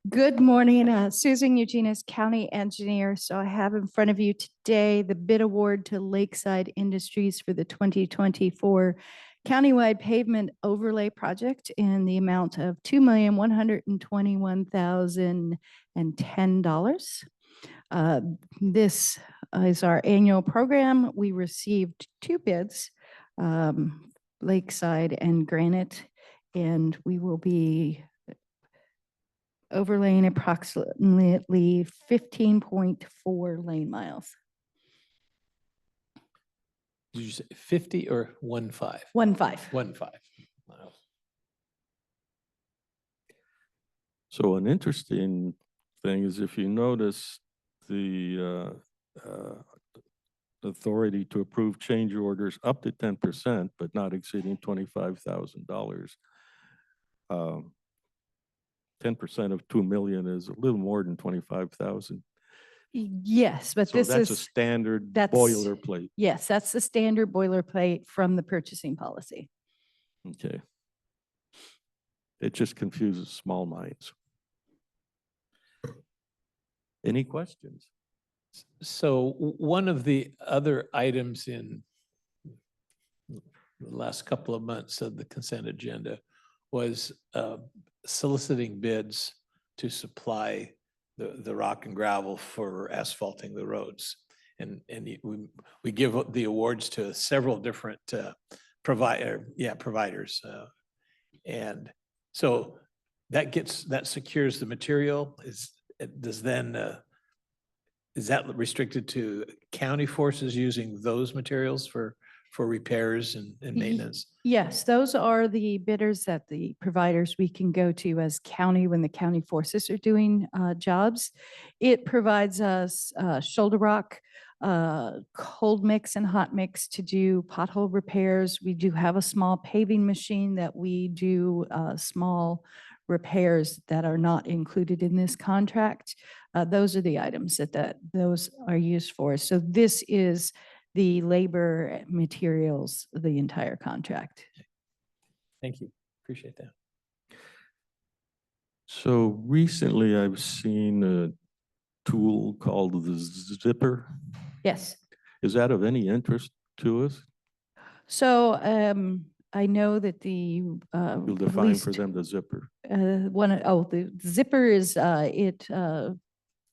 Good morning, Susan Eugenius, County Engineer. So I have in front of you today the bid award to Lakeside Industries for the 2024 countywide pavement overlay project in the amount of $2,121,010. This is our annual program. We received 2 bids, Lakeside and Granite, and we will be overlaying approximately 15.4 lane miles. Did you say 50 or 15? 15. 15. Wow. So an interesting thing is if you notice the authority to approve change orders up to 10%, but not exceeding $25,000. 10% of 2 million is a little more than 25,000. Yes, but So this that's a is, standard that's- boilerplate. yes, that's the standard boilerplate from the purchasing policy. Okay. It just confuses small minds. Any questions? So one of the other items in the last couple of months of the consent agenda was soliciting bids to supply the rock and gravel for asphalting the roads. And we give the awards to several different providers. And so that secures the material. Is that restricted to county forces using those materials for repairs and maintenance? Yes, those are the bidders that the providers we can go to as county when the county forces are doing jobs. It provides us shoulder rock, cold mix and hot mix to do pothole repairs. We do have a small paving machine that we do small repairs that are not included in this contract. Those are the items that those are used for. So this is the labor materials, the entire contract. Thank you. Appreciate that. So recently I've seen a tool called the Zipper. Yes. Is that of any interest to us? So I know that the You'll define for them the Zipper. the Zipper is it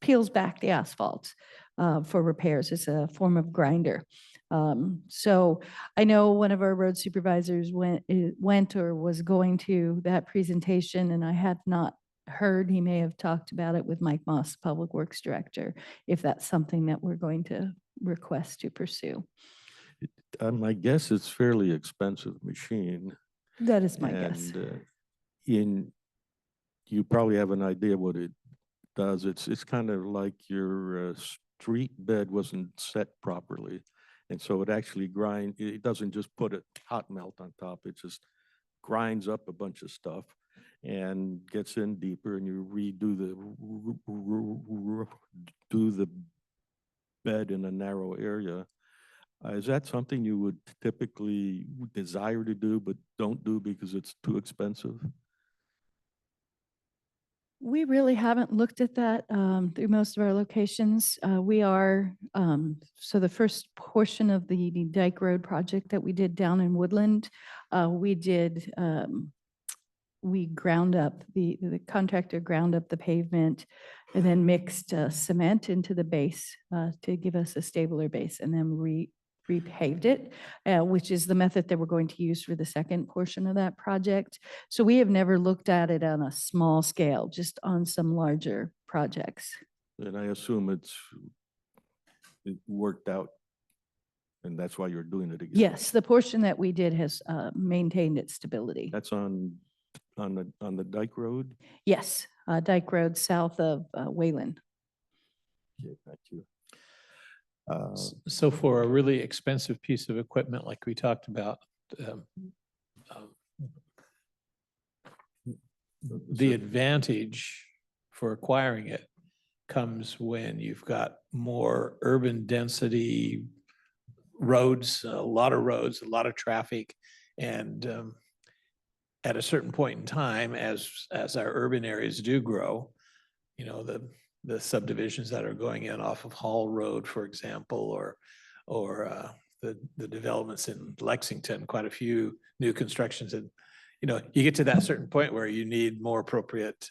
peels back the asphalt for repairs. It's a form of grinder. So I know one of our road supervisors went or was going to that presentation, and I had not heard, he may have talked about it with Mike Moss, Public Works Director, if that's something that we're going to request to pursue. My guess it's fairly expensive machine. That is my guess. And you probably have an idea what it does. It's kind of like your street bed wasn't set properly. And so it actually it doesn't just put a hot melt on top. It just grinds up a bunch of stuff and gets in deeper, and you redo the bed in a narrow area. Is that something you would typically desire to do but don't do because it's too expensive? We really haven't looked at that through most of our locations. We are, so the first portion of the Dike Road project that we did down in Woodland, we ground up, the contractor ground up the pavement and then mixed cement into the base to give us a stabler base, and then repaved it, which is the method that we're going to use for the second portion of that project. So we have never looked at it on a small scale, just on some larger projects. And I assume it worked out, and that's why you're doing it again. Yes, the portion that we did has maintained its stability. That's on the Dike Road? Yes, Dike Road south of Wayland. Okay, thank you. So for a really expensive piece of equipment like we talked about, the advantage for acquiring it comes when you've got more urban density roads, a lot of traffic. And at a certain point in time, as our urban areas do grow, you know, the subdivisions that are going in off of Hall Road, for example, or the developments in Lexington, quite a few new constructions. And, you know, you get to that certain point where you need more appropriate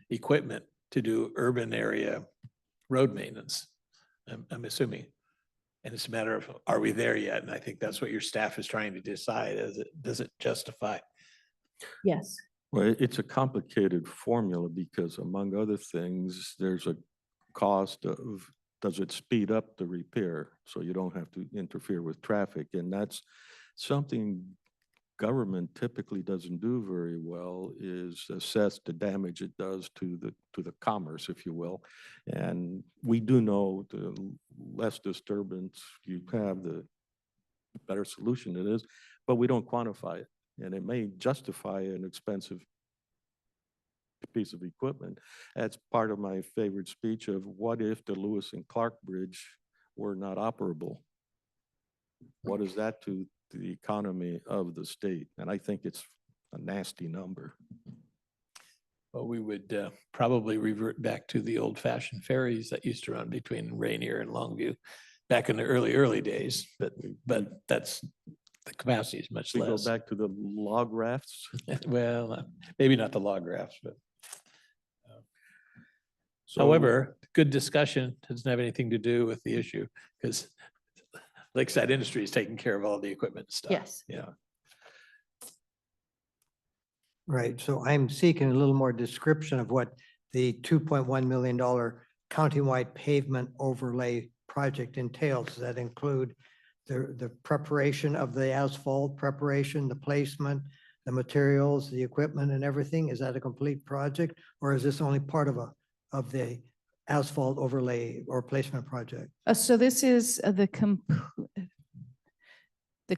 equipment to do urban area road maintenance, I'm assuming. And it's a matter of, are we there yet? And I think that's what your staff is trying to decide. Does it justify? Yes. Well, it's a complicated formula because among other things, there's a cost of, does it speed up the repair so you don't have to interfere with traffic? And that's something government typically doesn't do very well, is assess the damage it does to the commerce, if you will. And we do know the less disturbance you have, the better solution it is, but we don't quantify it. And it may justify an expensive piece of equipment. That's part of my favorite speech of what if the Lewis and Clark Bridge were not operable? What is that to the economy of the state? And I think it's a nasty number. Well, we would probably revert back to the old fashioned ferries that used to run between Rainier and Longview back in the early days, but that's, the capacity is much We go less. back to the log rafts. Well, maybe not the log rafts, but So- however, good discussion doesn't have anything to do with the issue because Lakeside Industry is taking care of all the equipment and stuff. Yes. Yeah. Right, so I'm seeking a little more description of what the $2.1 million countywide pavement overlay project entails. Does that include the preparation of the asphalt, preparation, the placement, the materials, the equipment and everything? Is that a complete project, or is this only part of the asphalt overlay or placement project? So this is the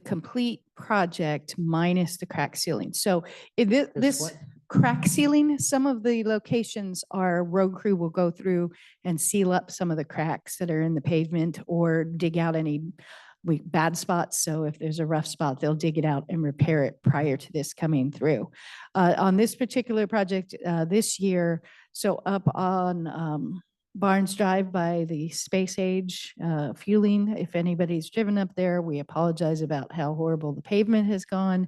complete project minus the crack sealing. So this what? crack sealing, some of the locations our road crew will go through and seal up some of the cracks that are in the pavement or dig out any bad spots. So if there's a rough spot, they'll dig it out and repair it prior to this coming through. On this particular project this year, so up on Barnes Drive by the Space Age fueling. If anybody's driven up there, we apologize about how horrible the pavement has gone.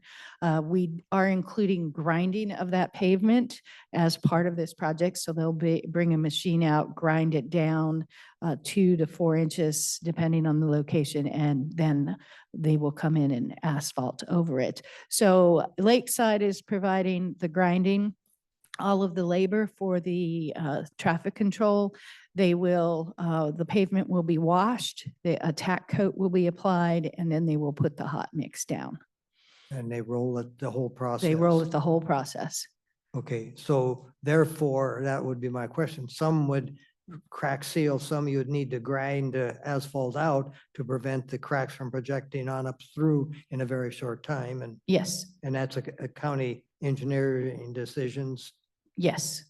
We are including grinding of that pavement as part of this project. So they'll bring a machine out, grind it down 2 to 4 inches, depending on the location, and then they will come in and asphalt over it. So Lakeside is providing the grinding, all of the labor for the traffic control. They will, the pavement will be washed, the attack coat will be applied, and then they will put the hot mix down. And they roll it the whole process. They roll it the whole process. Okay, so therefore, that would be my question. Some would crack seal, some you would need to grind asphalt out to prevent the cracks from projecting on up through in a very short time. Yes, And that's a county engineering decisions. yes,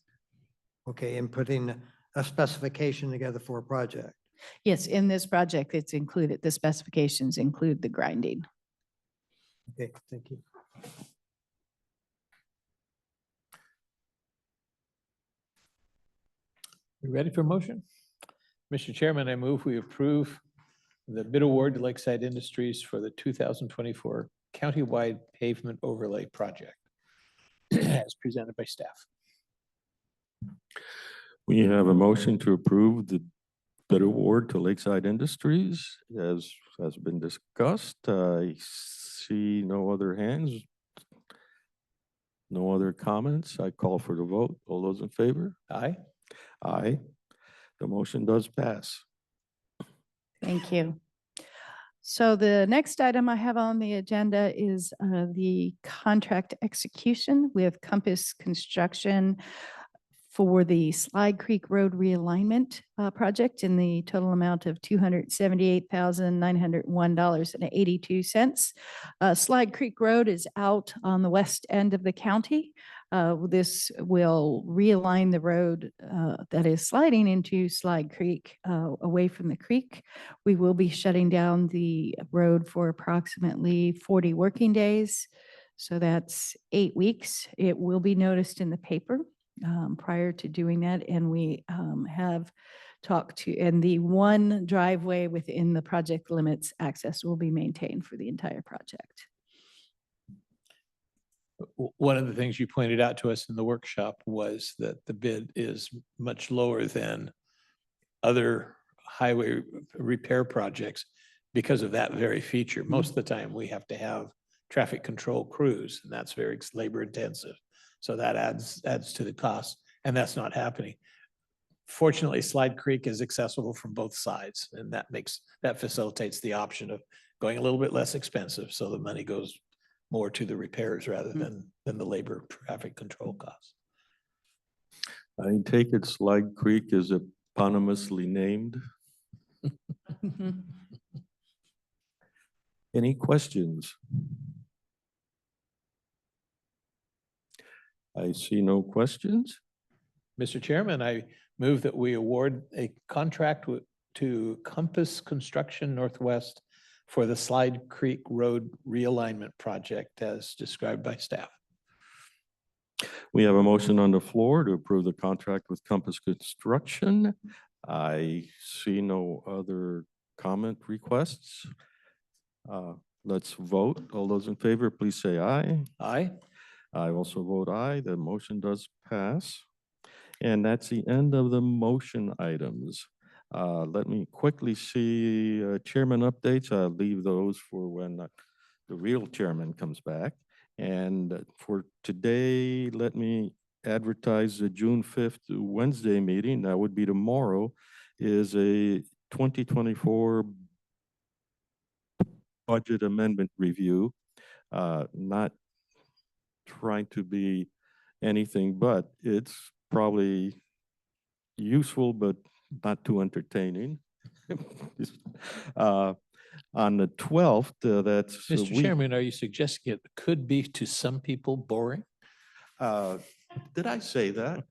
Okay, and putting a specification together for a project. yes. In this project, it's included, the specifications include the grinding. Okay, thank you. We ready for motion? Mr. Chairman, I move we approve the bid award to Lakeside Industries for the 2024 countywide pavement overlay project as presented by staff. We have a motion to approve the bid award to Lakeside Industries as has been discussed. I see no other hands. No other comments. I call for the vote. All those in favor? Aye. Aye. The motion does pass. Thank you. So the next item I have on the agenda is the contract execution with Compass Construction for the Slide Creek Road realignment project in the total amount of $278,901.82. Slide Creek Road is out on the west end of the county. This will realign the road that is sliding into Slide Creek away from the creek. We will be shutting down the road for approximately 40 working days. So that's 8 weeks. It will be noticed in the paper prior to doing that. And we have talked to, and the one driveway within the project limits access will be maintained for the entire project. One of the things you pointed out to us in the workshop was that the bid is much lower than other highway repair projects because of that very feature. Most of the time, we have to have traffic control crews, and that's very labor intensive. So that adds to the cost, and that's not happening. Fortunately, Slide Creek is accessible from both sides, and that facilitates the option of going a little bit less expensive, so the money goes more to the repairs rather than the labor traffic control costs. I take it Slide Creek is eponymously named. Any questions? I see no questions. Mr. Chairman, I move that we award a contract to Compass Construction Northwest for the Slide Creek Road realignment project as described by staff. We have a motion on the floor to approve the contract with Compass Construction. I see no other comment requests. Let's vote. All those in favor, please say aye. Aye. I also vote aye. The motion does pass. And that's the end of the motion items. Let me quickly see chairman updates. I'll leave those for when the real chairman comes back. And for today, let me advertise the June 5th Wednesday meeting. That would be tomorrow, is a 2024 budget amendment review. Not trying to be anything, but it's probably useful, but not too entertaining. On the 12th, that's a Mr. week- Chairman, are you suggesting it could be to some people boring? Did I say that?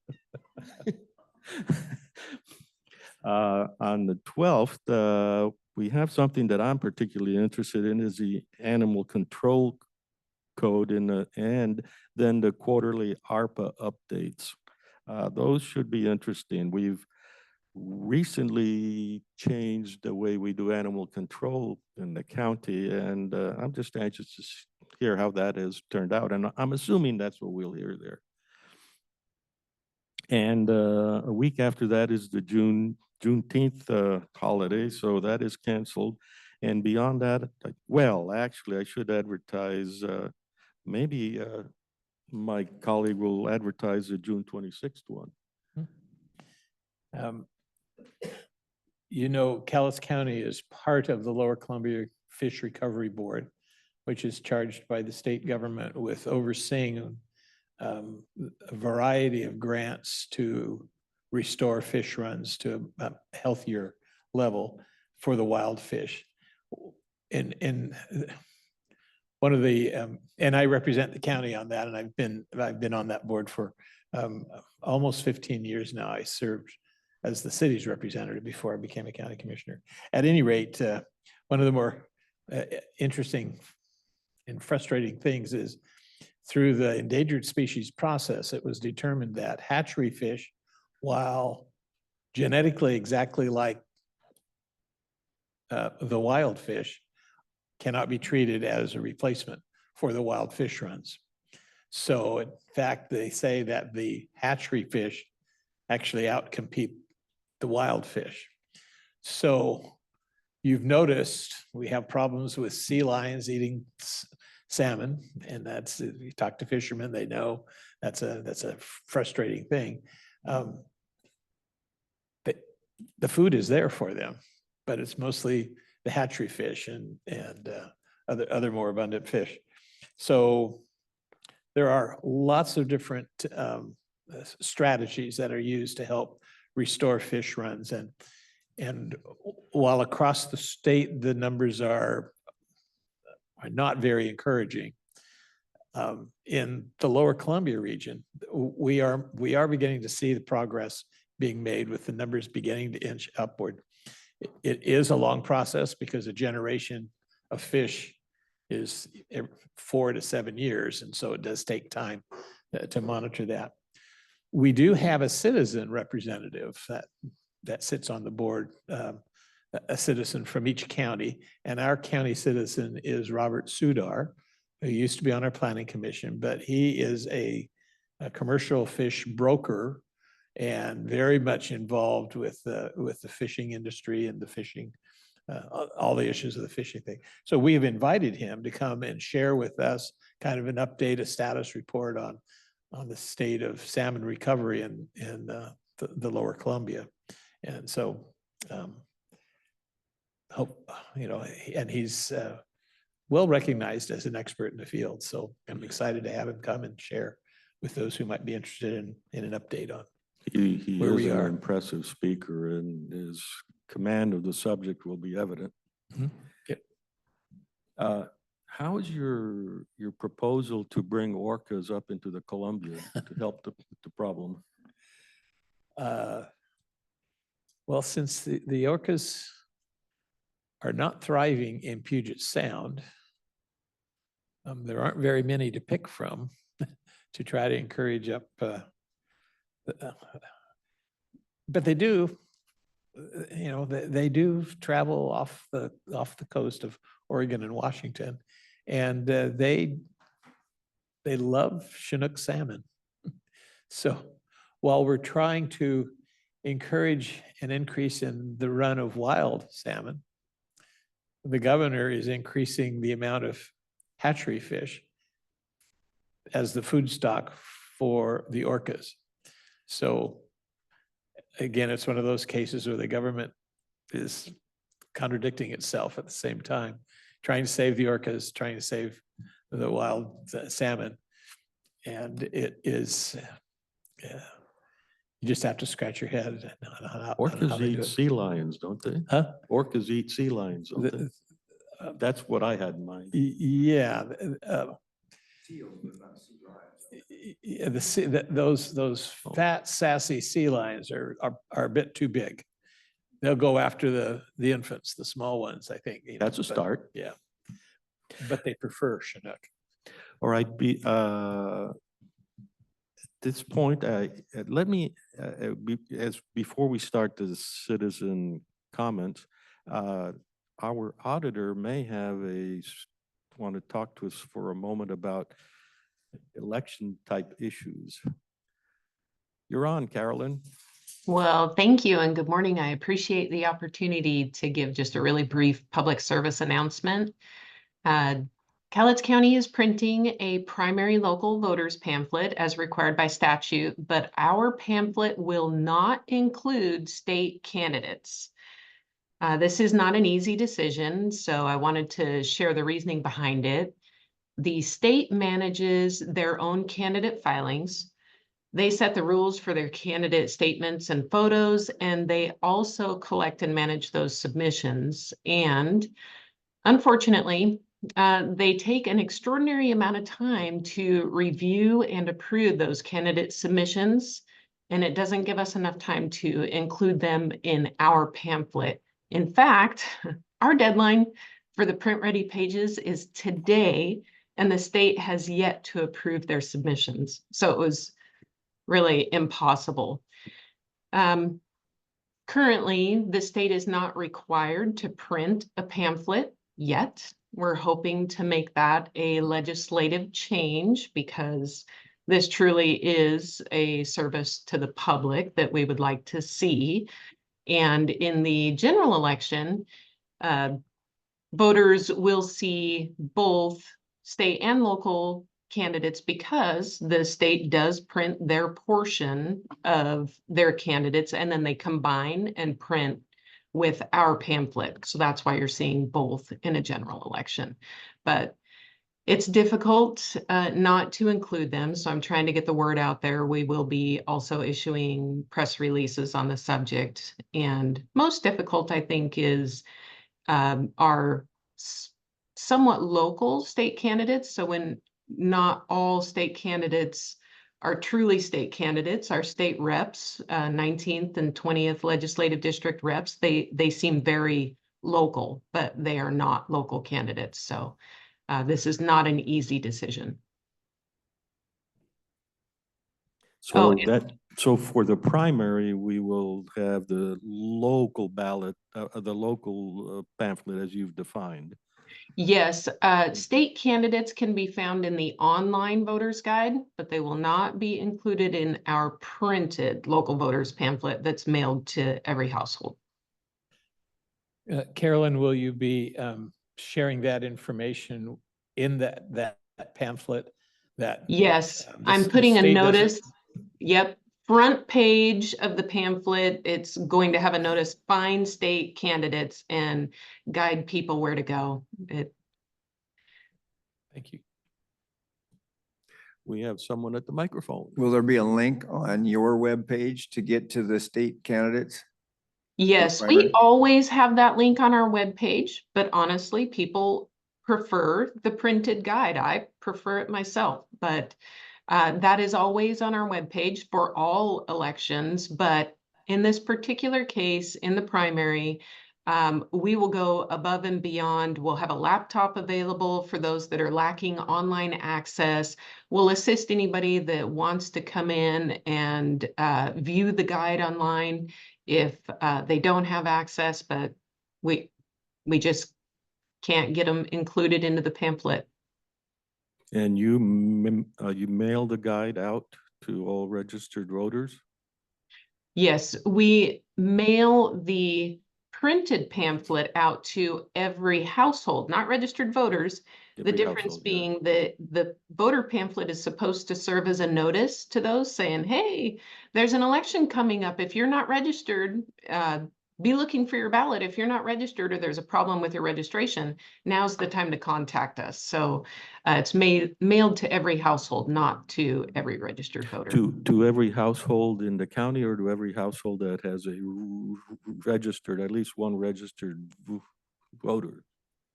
On the 12th, we have something that I'm particularly interested in is the animal control code and then the quarterly ARPA updates. Those should be interesting. We've recently changed the way we do animal control in the county, and I'm just anxious to hear how that has turned out, and I'm assuming that's what we'll hear there. And a week after that is the Juneteenth holiday, so that is canceled. And beyond that, well, actually, I should advertise, maybe my colleague will advertise the June 26th one. You know, Calais County is part of the Lower Columbia Fish Recovery Board, which is charged by the state government with overseeing a variety of grants to restore fish runs to a healthier level for the wild fish. And one of the, and I represent the county on that, and I've been on that board for almost 15 years now. I served as the city's representative before I became a county commissioner. At any rate, one of the more interesting and frustrating things is through the endangered species process, it was determined that hatchery fish, while genetically exactly like the wild fish, cannot be treated as a replacement for the wild fish runs. So in fact, they say that the hatchery fish actually outcompete the wild fish. So you've noticed we have problems with sea lions eating salmon, and that's, if you talk to fishermen, they know that's a frustrating thing. But the food is there for them, but it's mostly the hatchery fish and other more abundant fish. So there are lots of different strategies that are used to help restore fish runs. And while across the state, the numbers are not very encouraging, in the Lower Columbia region, we are beginning to see the progress being made with the numbers beginning to inch upward. It is a long process because a generation of fish is 4 to 7 years. And so it does take time to monitor that. We do have a citizen representative that sits on the board, a citizen from each county. And our county citizen is Robert Sudar, who used to be on our planning commission, but he is a commercial fish broker and very much involved with the fishing industry and the fishing, all the issues of the fishing thing. So we have invited him to come and share with us kind of an update, a status report on the state of salmon recovery in the Lower Columbia. And so hope, you know, and he's well recognized as an expert in the field. So I'm excited to have him come and share with those who might be interested in an update on He where is we an are. impressive speaker, and his command of the subject will be evident. Mhm. Yep. How is your proposal to bring orcas up into the Columbia to help the problem? Well, since the orcas are not thriving in Puget Sound, there aren't very many to pick from to try to encourage up. But they do, you know, they do travel off the coast of Oregon and Washington, and they love Chinook salmon. So while we're trying to encourage an increase in the run of wild salmon, the governor is increasing the amount of hatchery fish as the food stock for the orcas. So again, it's one of those cases where the government is contradicting itself at the same time, trying to save the orcas, trying to save the wild salmon. And it is, you just have to scratch your head on how Orcas they do eat it. sea lions, don't they? Huh? Orcas eat sea lions, don't they? That's what I had in mind. Yeah. Seals, but not sea lions. Yeah, those fat, sassy sea lions are a bit too big. They'll go after the infants, the small ones, I think. You know, That's a but- start. Yeah. But they prefer Chinook. All right, this point, let me, before we start the citizen comments, our auditor may have want to talk to us for a moment about election type issues. You're on, Carolyn. Well, thank you and good morning. I appreciate the opportunity to give just a really brief public service announcement. Cowlitz County is printing a primary local voters pamphlet as required by statute, but our pamphlet will not include state candidates. This is not an easy decision, so I wanted to share the reasoning behind it. The state manages their own candidate filings. They set the rules for their candidate statements and photos, and they also collect and manage those submissions. And unfortunately, they take an extraordinary amount of time to review and approve those candidate submissions, and it doesn't give us enough time to include them in our pamphlet. In fact, our deadline for the print-ready pages is today, and the state has yet to approve their submissions. So it was really impossible. Currently, the state is not required to print a pamphlet yet. We're hoping to make that a legislative change because this truly is a service to the public that we would like to see. And in the general election, voters will see both state and local candidates because the state does print their portion of their candidates and then they combine and print with our pamphlet. So that's why you're seeing both in a general election. But it's difficult not to include them. So I'm trying to get the word out there. We will be also issuing press releases on the subject. And most difficult, I think, is our somewhat local state candidates. So when not all state candidates are truly state candidates, our state reps, 19th and 20th legislative district reps, they seem very local, but they are not local candidates. So this is not an easy decision. So so for the primary, we will have the local ballot, the local pamphlet as you've defined. Yes, state candidates can be found in the online voters guide, but they will not be included in our printed local voters pamphlet that's mailed to every household. Carolyn, will you be sharing that information in that pamphlet? Yes, the I'm putting a state doesn't- notice. Yep, front page of the pamphlet. It's going to have a notice, find state candidates and guide people where to go. Thank you. We have someone at the microphone. Will there be a link on your webpage to get to the state candidates? Yes, we primary? always have that link on our webpage, but honestly, people prefer the printed guide. I prefer it myself, but that is always on our webpage for all elections. But in this particular case, in the primary, we will go above and beyond. We'll have a laptop available for those that are lacking online access. We'll assist anybody that wants to come in and view the guide online if they don't have access, but we just can't get them included into the pamphlet. And you mail the guide out to all registered voters? Yes, we mail the printed pamphlet out to every household, not registered voters. The Every difference household, yeah. being that the voter pamphlet is supposed to serve as a notice to those saying, hey, there's an election coming up. If you're not registered, be looking for your ballot. If you're not registered or there's a problem with your registration, now's the time to contact us. So it's mailed to every household, not to every registered voter. To every household in the county or to every household that has a registered, at least one registered voter?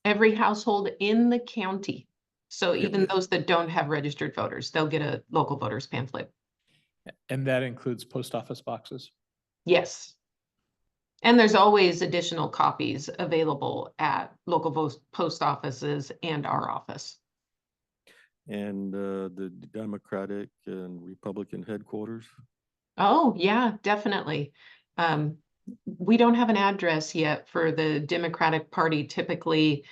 Every household in the county. So Yeah. even those that don't have registered voters, they'll get a local voters pamphlet. And that includes post office boxes? Yes. And there's always additional copies available at local post offices and our office. and the Democratic and Republican headquarters? Oh, yeah, definitely. We don't have an address yet for the Democratic Party. Typically,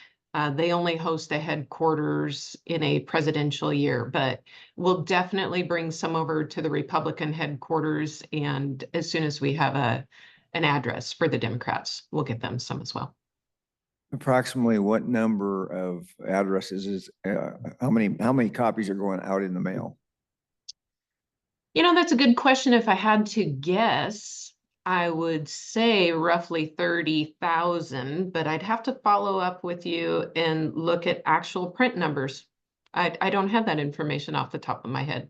they only host a headquarters in a presidential year, but we'll definitely bring some over to the Republican headquarters. And as soon as we have an address for the Democrats, we'll get them some as well. Approximately what number of addresses is, how many copies are going out in the mail? You know, that's a good question. If I had to guess, I would say roughly 30,000, but I'd have to follow up with you and look at actual print numbers. I don't have that information off the top of my head.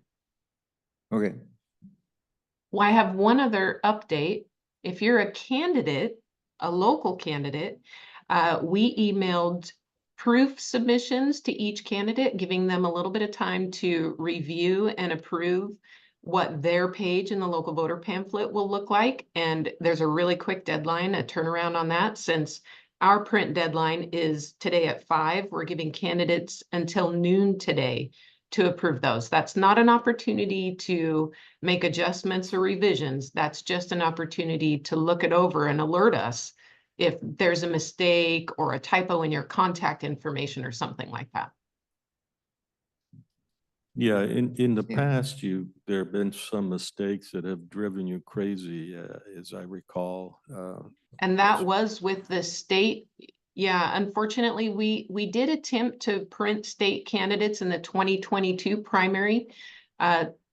Okay, Well, I have one other update. If you're a candidate, a local candidate, we emailed proof submissions to each candidate, giving them a little bit of time to review and approve what their page in the local voter pamphlet will look like. And there's a really quick deadline, a turnaround on that. Since our print deadline is today at 5, we're giving candidates until noon today to approve those. That's not an opportunity to make adjustments or revisions. That's just an opportunity to look it over and alert us if there's a mistake or a typo in your contact information or something like that. Yeah, in the Yeah. past, there have been some mistakes that have driven you crazy, as I recall. And that was with the state. Yeah, unfortunately, we did attempt to print state candidates in the 2022 primary.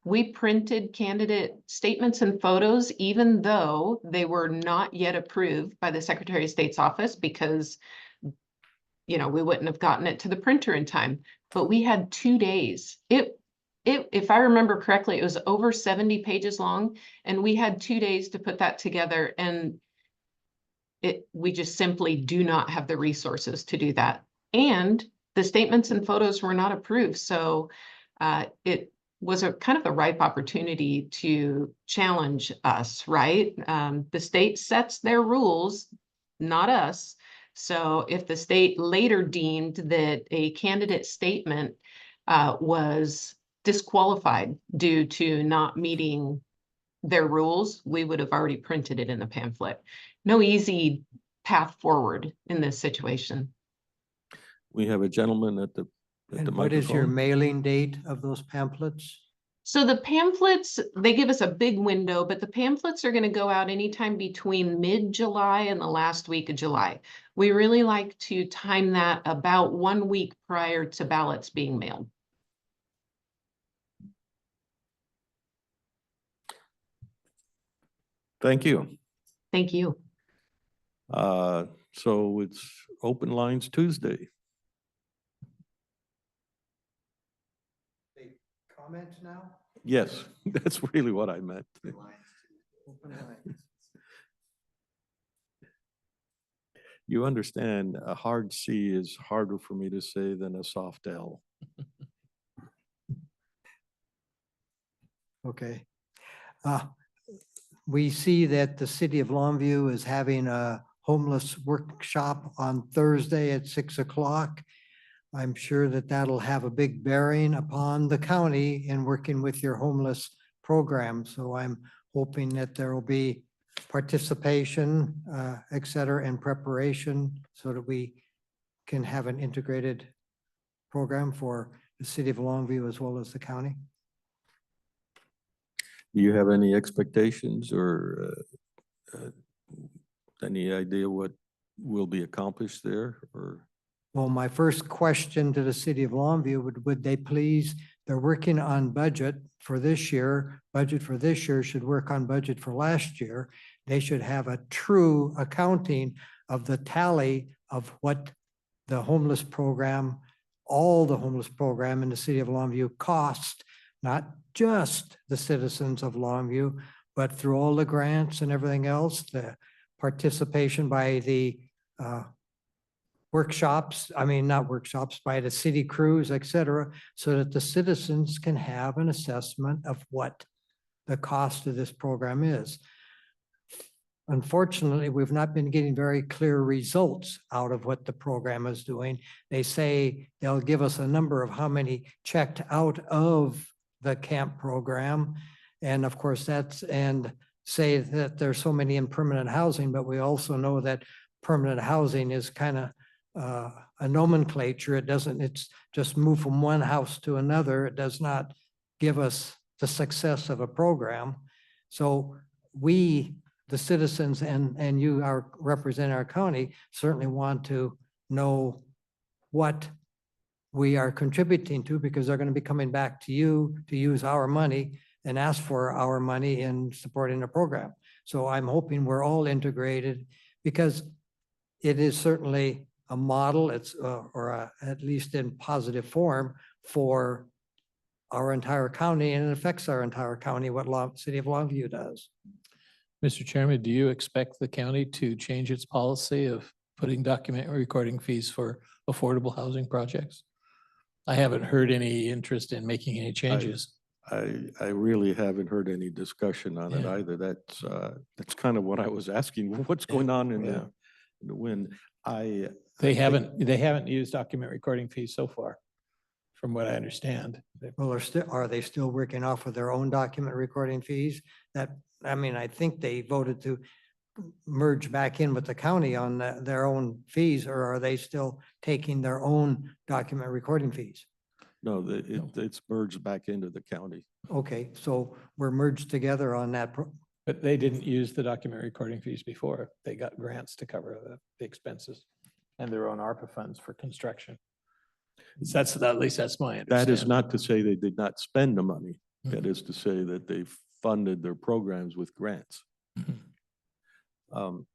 We printed candidate statements and photos, even though they were not yet approved by the Secretary of State's office, because we wouldn't have gotten it to the printer in time. But we had 2 days. If I remember correctly, it was over 70 pages long, and we had 2 days to put that together. And we just simply do not have the resources to do that. And the statements and photos were not approved. So it was a kind of a ripe opportunity to challenge us, right? The state sets their rules, not us. So if the state later deemed that a candidate statement was disqualified due to not meeting their rules, we would have already printed it in the pamphlet. No easy path forward in this situation. We have a gentleman at the And what is your microphone. mailing date of those pamphlets? So the pamphlets, they give us a big window, but the pamphlets are going to go out anytime between mid-July and the last week of July. We really like to time that about 1 week prior to ballots being mailed. Thank you. Thank you. So it's open lines Tuesday. Comments now? Yes, that's really what I meant. Open lines. You understand, a hard C is harder for me to say than a soft L. Okay. We see that the city of Longview is having a homeless workshop on Thursday at 6 o'clock. I'm sure that that'll have a big bearing upon the county in working with your homeless program. So I'm hoping that there will be participation, et cetera, and preparation so that we can have an integrated program for the city of Longview as well as the county. Do you have any expectations or any idea what will be accomplished there or? Well, my first question to the city of Longview would they please, they're working on budget for this year. Budget for this year should work on budget for last year. They should have a true accounting of the tally of what the homeless program, all the homeless program in the city of Longview cost, not just the citizens of Longview, but through all the grants and everything else, the participation by the workshops, I mean, not workshops, by the city crews, et cetera, so that the citizens can have an assessment of what the cost of this program is. unfortunately, we've not been getting very clear results out of what the program is doing. They say they'll give us a number of how many checked out of the camp program. And of course, and say that there's so many in permanent housing, but we also know that permanent housing is kind of a nomenclature. It's just move from one house to another. It does not give us the success of a program. So we, the citizens and you, our represent our county, certainly want to know what we are contributing to, because they're going to be coming back to you to use our money and ask for our money in supporting the program. So I'm hoping we're all integrated, because it is certainly a model, at least in positive form, for our entire county, and it affects our entire county, what City of Longview does. Mr. Chairman, do you expect the county to change its policy of putting document recording fees for affordable housing projects? I haven't heard any interest in making any changes. I really haven't heard any discussion on it Yeah. either. That's kind of what I was asking. What's going on in Yeah. the wind? They haven't used document recording fees so far, from what I understand. Well, are they still working off of their own document recording fees? I think they voted to merge back in with the county on their own fees, or are they still taking their own document recording fees? No, it's merged back into the county. Okay, so we're merged together on that. But they didn't use the document recording fees before. They got grants to cover the expenses and their own ARPA funds for construction. At least that's my understanding. That is not to say they did not spend the money. That Mhm. is to say that they funded their programs with grants. Mhm.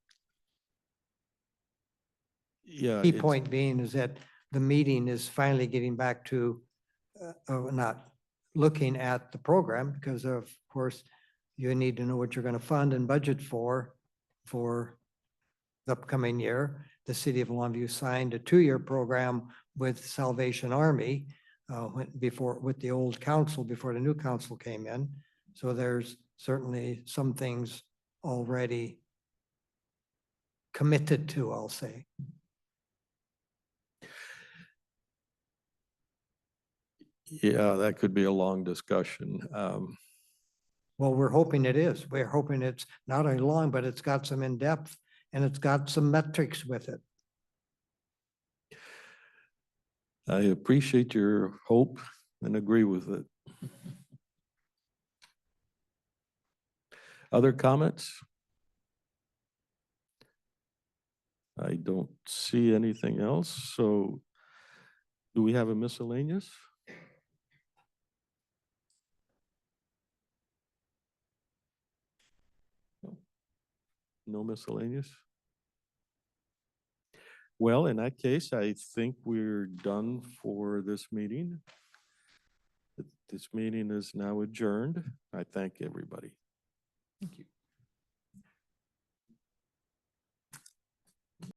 Yeah. Key it's- point being is that the meeting is finally getting back to not looking at the program, because of course, you need to know what you're going to fund and budget for the upcoming year. The City of Longview signed a 2-year program with Salvation Army with the old council, before the new council came in. So there's certainly some things already committed to, I'll say. Yeah, that could be a long discussion. Well, we're hoping it is. We're hoping it's not only long, but it's got some in-depth and it's got some metrics with it. I appreciate your hope and agree with it. Other comments? I don't see anything else. So do we have a miscellaneous? No miscellaneous? Well, in that case, I think we're done for this meeting. This meeting is now adjourned. I thank everybody. Thank you.